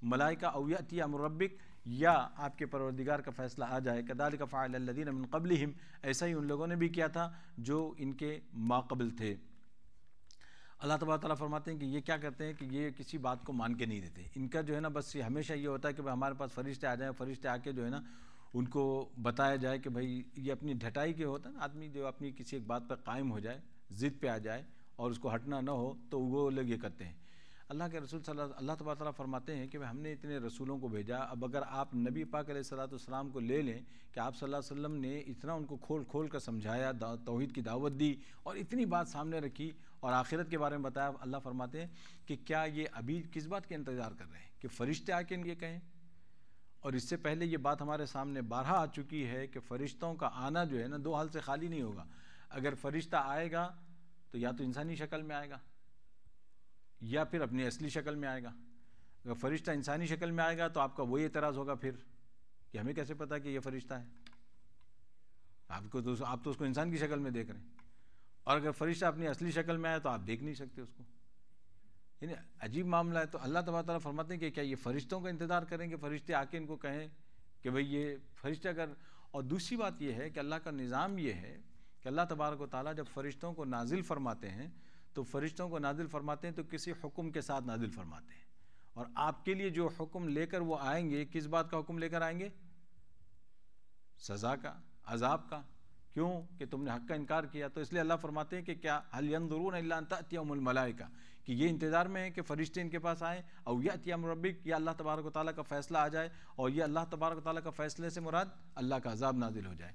ملائکہ، او یأتی امر ربک، یا آپ کے پروردگار کا فیصلہ آ جائے، کذالک فعل الذین من قبلہم، ایسا ہی ان لوگوں نے بھی کیا تھا جو ان کے ماقبل تھے۔ اللہ تبارک تعالیٰ فرماتے ہیں کہ یہ کیا کرتے ہیں کہ یہ کسی بات کو مان کے نہیں دیتے، ان کا جو ہے نا بس یہ ہمیشہ یہ ہوتا ہے کہ ہمارے پاس فرشتے آ جائیں، فرشتے آ کے جو ہے نا ان کو بتایا جائے کہ بھائی یہ اپنی ڈھٹائی کے ہوتا ہے نا، آدمی جو اپنی کسی ایک بات پر قائم ہو جائے، ضد پہ آ جائے اور اس کو ہٹنا نہ ہو، تو وہ لوگ یہ کرتے ہیں۔ اللہ کے رسول اللہ تبارک تعالیٰ فرماتے ہیں کہ ہم نے اتنے رسولوں کو بھیجا، اب اگر آپ نبی پاک علیہ الصلوۃ والسلام کو لے لیں کہ آپ صلی اللہ علیہ وسلم نے اتنا ان کو کھول کھول کر سمجھایا، توحید کی دعوت دی اور اتنی بات سامنے رکھی اور آخرت کے بارے میں بتایا، اللہ فرماتے ہیں کہ کیا یہ ابھی کس بات کا انتظار کر رہے ہیں کہ فرشتے آ کے یہ کہیں؟ اور اس سے پہلے یہ بات ہمارے سامنے بارہا آ چکی ہے کہ فرشتوں کا آنا جو ہے نا دو حال سے خالی نہیں ہوگا۔ اگر فرشتہ آئے گا تو یا تو انسانی شکل میں آئے گا یا پھر اپنی اصلی شکل میں آئے گا۔ اگر فرشتہ انسانی شکل میں آئے گا تو آپ کا وہی اعتراض ہوگا پھر کہ ہمیں کیسے پتا کہ یہ فرشتہ ہے، آپ تو اس کو انسان کی شکل میں دیکھ رہے ہیں، اور اگر فرشتہ اپنی اصلی شکل میں آئے تو آپ دیکھ نہیں سکتے اس کو۔ یعنی عجیب معاملہ ہے۔ تو اللہ تبارک تعالیٰ فرماتے ہیں کہ کیا یہ فرشتوں کا انتظار کریں کہ فرشتے آ کے ان کو کہیں کہ بھئی یہ فرشتے اگر، اور دوسری بات یہ ہے کہ اللہ کا نظام یہ ہے کہ اللہ تبارک و تعالیٰ جب فرشتوں کو نازل فرماتے ہیں تو فرشتوں کو نازل فرماتے ہیں تو کسی حکم کے ساتھ نازل فرماتے ہیں، اور آپ کے لیے جو حکم لے کر وہ آئیں گے، کس بات کا حکم لے کر آئیں گے؟ سزا کا، عذاب کا۔ کیوں؟ کہ تم نے حق کا انکار کیا۔ تو اس لیے اللہ فرماتے ہیں کہ کیا هل ينظرون الا ان تأتيهم الملائکہ، کہ یہ انتظار میں ہے کہ فرشتے ان کے پاس آئیں، او یأتی امر ربک، یا اللہ تبارک و تعالیٰ کا فیصلہ آ جائے، اور یہ اللہ تبارک و تعالیٰ کا فیصلے سے مراد اللہ کا عذاب نازل ہو جائے۔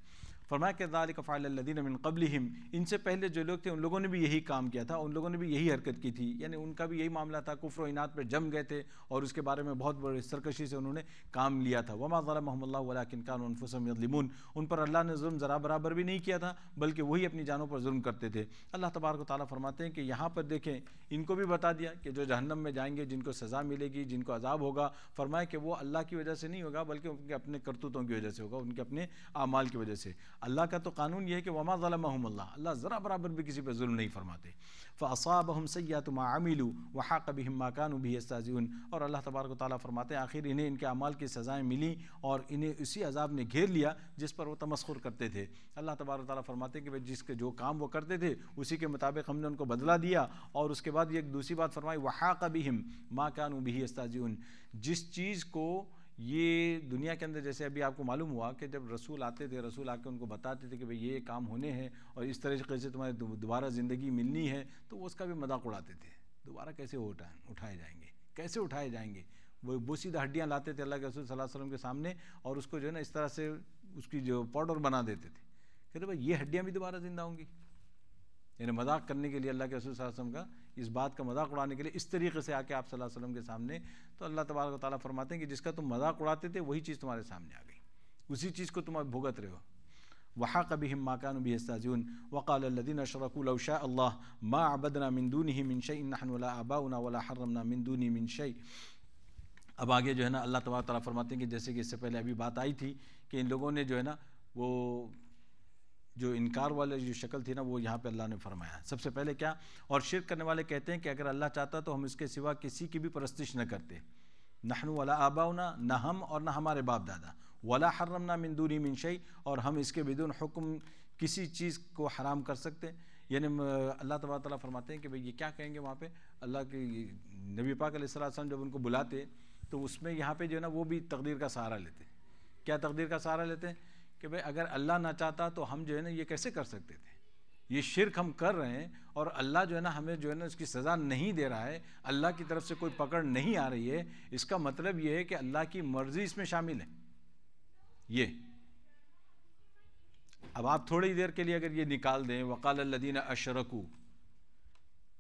فرمایا کہ ذالک فعل الذین من قبلہم، ان سے پہلے جو لوگ تھے ان لوگوں نے بھی یہی کام کیا تھا، ان لوگوں نے بھی یہی حرکت کی تھی، یعنی ان کا بھی یہی معاملہ تھا، کفر و عناد پہ جم گئے تھے اور اس کے بارے میں بہت بڑی سرکشی سے انہوں نے کام لیا تھا۔ وما ظلمهم اللہ ولکن كانوا انفسهم یظلمون، ان پر اللہ نے ظلم ذرا برابر بھی نہیں کیا تھا بلکہ وہی اپنی جانوں پر ظلم کرتے تھے۔ اللہ تبارک و تعالیٰ فرماتے ہیں کہ یہاں پر دیکھیں ان کو بھی بتا دیا کہ جو جہنم میں جائیں گے، جن کو سزا ملے گی، جن کو عذاب ہوگا، فرمایا کہ وہ اللہ کی وجہ سے نہیں ہوگا بلکہ ان کے اپنے کرتوتوں کی وجہ سے ہوگا، ان کے اپنے اعمال کی وجہ سے۔ اللہ کا تو قانون یہ ہے کہ وما ظلمهم اللہ ذرا برابر بھی کسی پہ ظلم نہیں فرماتے۔ فاصابهم سیئات ما عملوا وحاق بهم ما كانوا به يستهزئون، اور اللہ تبارک و تعالیٰ فرماتے ہیں آخر انہیں ان کے اعمال کی سزائیں ملیں اور انہیں اسی عذاب نے گھیر لیا جس پر وہ تمسخر کرتے تھے۔ اللہ تبارک و تعالیٰ فرماتے ہیں کہ جس کے جو کام وہ کرتے تھے اسی کے مطابق ہم نے ان کو بدلہ دیا، اور اس کے بعد یہ ایک دوسری بات فرمائی وحاق بهم ما كانوا به يستهزئون، جس چیز کو یہ دنیا کے اندر، جیسے ابھی آپ کو معلوم ہوا کہ جب رسول آتے تھے، رسول آ کے ان کو بتاتے تھے کہ بھئی یہ کام ہونے ہیں اور اس طریقے سے تمہیں دوبارہ زندگی ملنی ہے، تو وہ اس کا بھی مذاق اڑاتے تھے، دوبارہ کیسے اٹھائے جائیں گے، کیسے اٹھائے جائیں گے۔ وہ بوسیدہ ہڈیاں لاتے تھے اللہ کے رسول صلی اللہ علیہ وسلم کے سامنے اور اس کو جو ہے نا اس طرح سے اس کی جو پاؤڈر بنا دیتے تھے، کہتے بھائی یہ ہڈیاں بھی دوبارہ زندہ ہوں گی، یعنی مذاق کرنے کے لیے اللہ کے رسول صلی اللہ علیہ وسلم کا اس بات کا مذاق اڑانے کے لیے اس طریقے سے آ کے آپ صلی اللہ علیہ وسلم کے سامنے۔ تو اللہ تبارک و تعالیٰ فرماتے ہیں کہ جس کا تم مذاق اڑاتے تھے وہی چیز تمہارے سامنے آ گئی، اسی چیز کو تم بھگت رہے ہو۔ وحاق بهم ما كانوا به يستهزئون وقال الذين اشركوا لو شاء الله ما عبدنا من دونه من شيء نحن ولا آباؤنا ولا حرمنا من دونه من شيء۔ اب آگے جو ہے نا اللہ تبارک و تعالیٰ فرماتے ہیں کہ جیسے کہ اس سے پہلے ابھی بات آئی تھی کہ ان لوگوں نے جو ہے نا وہ جو انکار والے جو شکل تھی نا وہ یہاں پہ اللہ نے فرمایا۔ سب سے پہلے کیا؟ اور شرک کرنے والے کہتے ہیں کہ اگر اللہ چاہتا تو ہم اس کے سوا کسی کی بھی پرستش نہ کرتے، نحن ولا آباؤنا، نہ ہم اور نہ ہمارے باپ دادا، ولا حرمنا من دونی من شیء، اور ہم اس کے بدون حکم کسی چیز کو حرام کر سکتے۔ یعنی اللہ تبارک تعالیٰ فرماتے ہیں کہ بھئی یہ کیا کہیں گے وہاں پہ، اللہ کے نبی پاک علیہ السلام جب ان کو بلاتے تو اس میں یہاں پہ جو ہے نا وہ بھی تقدیر کا سہارا لیتے۔ کیا تقدیر کا سہارا لیتے ہیں؟ کہ بھئی اگر اللہ نہ چاہتا تو ہم جو ہے نا یہ کیسے کر سکتے تھے، یہ شرک ہم کر رہے ہیں اور اللہ جو ہے نا ہمیں جو ہے نا اس کی سزا نہیں دے رہا ہے، اللہ کی طرف سے کوئی پکڑ نہیں آ رہی ہے، اس کا مطلب یہ ہے کہ اللہ کی مرضی اس میں شامل ہے۔ یہ اب آپ تھوڑی دیر کے لیے اگر یہ نکال دیں وقال الذین اشرکوا،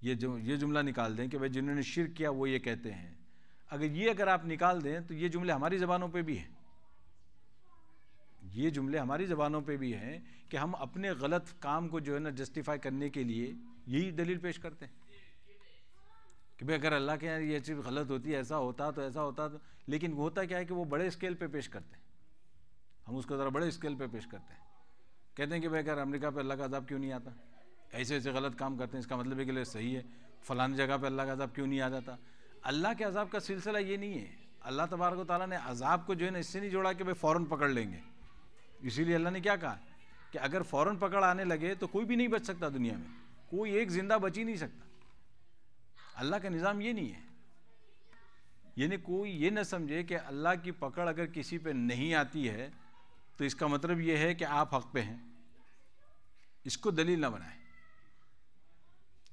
یہ جملہ نکال دیں کہ بھئی جنہوں نے شرک کیا وہ یہ کہتے ہیں، اگر آپ نکال دیں تو یہ جملے ہماری زبانوں پہ بھی ہیں، یہ جملے ہماری زبانوں پہ بھی ہیں کہ ہم اپنے غلط کام کو جو ہے نا جسٹیفائی کرنے کے لیے یہی دلیل پیش کرتے ہیں کہ بھئی اگر اللہ کے یہاں یہ چیز غلط ہوتی ہے، ایسا ہوتا تو ایسا ہوتا، لیکن ہوتا کیا ہے کہ وہ بڑے اسکیل پہ پیش کرتے ہیں، ہم اس کو ذرا بڑے اسکیل پہ پیش کرتے ہیں، کہتے ہیں کہ بھئی اگر امریکہ پہ اللہ کا عذاب کیوں نہیں آتا، ایسے ایسے غلط کام کرتے ہیں، اس کا مطلب ہے کہ صحیح ہے، فلانی جگہ پہ اللہ کا عذاب کیوں نہیں آ جاتا۔ اللہ کے عذاب کا سلسلہ یہ نہیں ہے، اللہ تبارک و تعالیٰ نے عذاب کو جو ہے نا اس سے نہیں جوڑا کہ بھئی فوراً پکڑ لیں گے، اسی لیے اللہ نے کیا کہا کہ اگر فوراً پکڑ آنے لگے تو کوئی بھی نہیں بچ سکتا، دنیا میں کوئی ایک زندہ بچ ہی نہیں سکتا۔ اللہ کا نظام یہ نہیں ہے، یعنی کوئی یہ نہ سمجھے کہ اللہ کی پکڑ اگر کسی پہ نہیں آتی ہے تو اس کا مطلب یہ ہے کہ آپ حق پہ ہیں، اس کو دلیل نہ بنائیں۔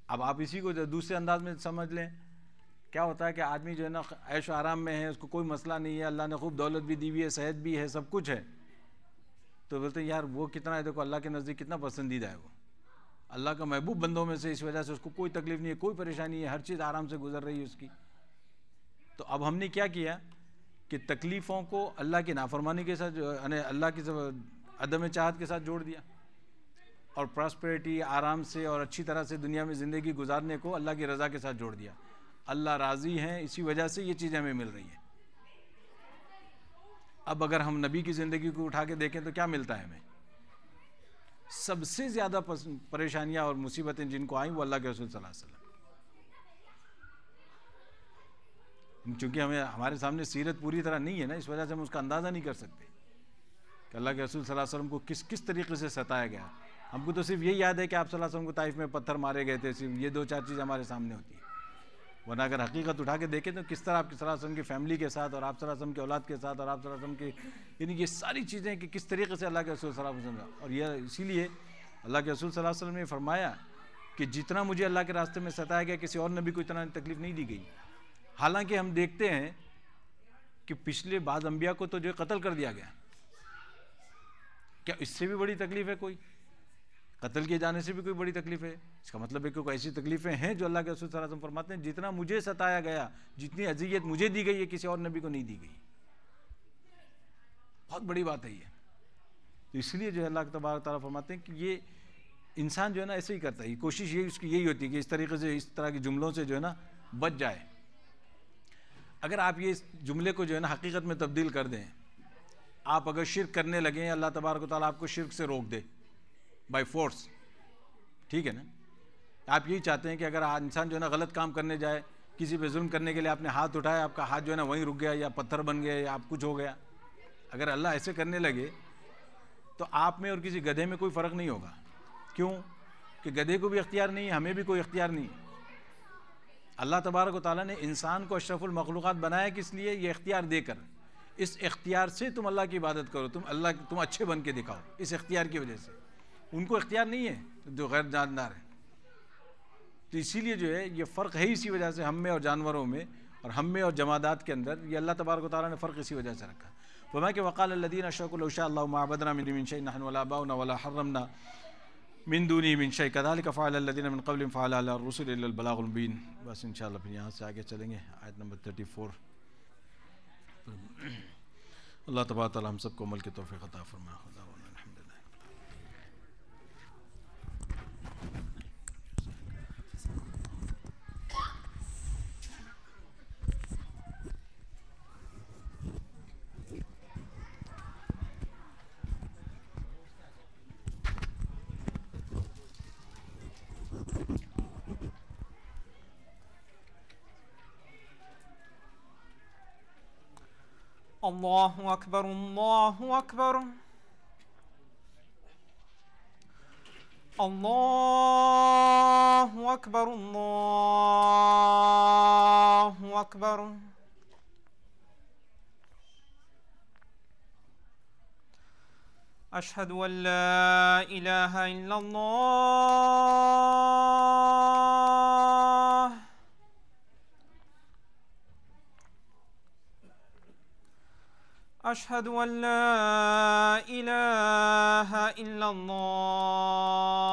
اب آپ اسی کو دوسرے انداز میں سمجھ لیں، کیا ہوتا ہے کہ آدمی جو ہے نا عیش و آرام میں ہے، اس کو کوئی مسئلہ نہیں ہے، اللہ نے خوب دولت بھی دی ہوئی ہے، صحت بھی ہے، سب کچھ ہے، تو بولتے ہیں یار وہ کتنا ہے، دیکھو اللہ کے نزدیک کتنا پسندیدہ ہے، وہ اللہ کا محبوب بندوں میں سے، اس وجہ سے اس کو کوئی تکلیف نہیں ہے، کوئی پریشانی ہے، ہر چیز آرام سے گزر رہی ہے اس کی۔ تو اب ہم نے کیا کیا کہ تکلیفوں کو اللہ کی نافرمانی کے ساتھ، یعنی اللہ کی عدم چاہت کے ساتھ جوڑ دیا، اور پراسپیرٹی، آرام سے اور اچھی طرح سے دنیا میں زندگی گزارنے کو اللہ کی رضا کے ساتھ جوڑ دیا۔ اللہ راضی ہیں، اسی وجہ سے یہ چیزیں ہمیں مل رہی ہیں۔ اب اگر ہم نبی کی زندگی کو اٹھا کے دیکھیں تو کیا ملتا ہے ہمیں؟ سب سے زیادہ پریشانیاں اور مصیبتیں جن کو آئیں وہ اللہ کے رسول صلی اللہ علیہ وسلم، چونکہ ہمارے سامنے سیرت پوری طرح نہیں ہے نا، اس وجہ سے ہم اس کا اندازہ نہیں کر سکتے کہ اللہ کے رسول صلی اللہ علیہ وسلم کو کس طریقے سے ستایا گیا۔ ہم کو تو صرف یہی یاد ہے کہ آپ صلی اللہ علیہ وسلم کو طائف میں پتھر مارے گئے تھے، صرف یہ 2-4 چیزیں ہمارے سامنے ہوتی ہیں، ورنہ اگر حقیقت اٹھا کے دیکھیں تو کس طرح آپ صلی اللہ علیہ وسلم کی فیملی کے ساتھ، اور آپ صلی اللہ علیہ وسلم کی اولاد کے ساتھ، اور آپ صلی اللہ علیہ وسلم کی، یعنی یہ ساری چیزیں کہ کس طریقے سے اللہ کے رسول صلی اللہ علیہ وسلم، اور یہ اسی لیے اللہ کے رسول صلی اللہ علیہ وسلم نے فرمایا کہ جتنا مجھے اللہ کے راستے میں ستایا گیا کسی اور نبی کو اتنا تکلیف نہیں دی گئی۔ حالانکہ ہم دیکھتے ہیں کہ پچھلے بعض انبیاء کو تو جو قتل کر دیا گیا، کیا اس سے بھی بڑی تکلیف ہے کوئی؟ قتل کیے جانے سے بھی کوئی بڑی تکلیف ہے؟ اس کا مطلب ہے کہ کوئی ایسی تکلیفیں ہیں جو اللہ کے رسول صلی اللہ علیہ وسلم فرماتے ہیں جتنا مجھے ستایا گیا، جتنی اذیت مجھے دی گئی ہے کسی اور نبی کو نہیں دی گئی۔ بہت بڑی بات ہے یہ۔ تو اس لیے جو ہے اللہ تبارک تعالیٰ فرماتے ہیں کہ یہ انسان جو ہے نا ایسے ہی کرتا ہے، کوشش اس کی یہی ہوتی ہے کہ اس طریقے سے، اس طرح کے جملوں سے جو ہے نا بچ جائے۔ اگر آپ یہ اس جملے کو جو ہے نا حقیقت میں تبدیل کر دیں، آپ اگر شرک کرنے لگیں، اللہ تبارک و تعالیٰ آپ کو شرک سے روک دے بائی فورس، ٹھیک ہے نا؟ آپ یہی چاہتے ہیں کہ اگر انسان جو ہے نا غلط کام کرنے جائے، کسی پہ ظلم کرنے کے لیے آپ نے ہاتھ اٹھایا، آپ کا ہاتھ جو ہے نا وہیں رک گیا، یا پتھر بن گیا، یا آپ کچھ ہو گیا، اگر اللہ ایسے کرنے لگے تو آپ میں اور کسی گدھے میں کوئی فرق نہیں ہوگا۔ کیوں؟ کہ گدھے کو بھی اختیار نہیں ہے، ہمیں بھی کوئی اختیار نہیں ہے۔ اللہ تبارک و تعالیٰ نے انسان کو اشرف المخلوقات بنایا کس لیے؟ یہ اختیار دے کر، اس اختیار سے تم اللہ کی عبادت کرو، تم اچھے بن کے دکھاؤ، اس اختیار کی وجہ سے۔ ان کو اختیار نہیں ہے جو غیر جاندار ہیں، تو اسی لیے جو ہے یہ فرق ہے، اسی وجہ سے ہم میں اور جانوروں میں، اور ہم میں اور جمادات کے اندر، یہ اللہ تبارک و تعالیٰ نے فرق اسی وجہ سے رکھا۔ فرمایا کہ وقال الذین اشرکوا لو شاء اللہ ما عبدنا من شیء نحن ولا آباؤنا ولا حرمنا من دونہ من شیء کذلک فعل الذین من قبلہم فعل علی الرسل الا البلاغ المبین۔ بس انشاءاللہ پھر یہاں سے آگے چلیں گے آیت نمبر 34۔ اللہ تبارک تعالیٰ ہم سب کو عمل کی توفیق عطا فرمائے۔ خدا اللہ اکبر اللہ اکبر اللہ اکبر اللہ اکبر اشہد ان لا الہ الا اللہ اشہد ان لا الہ الا اللہ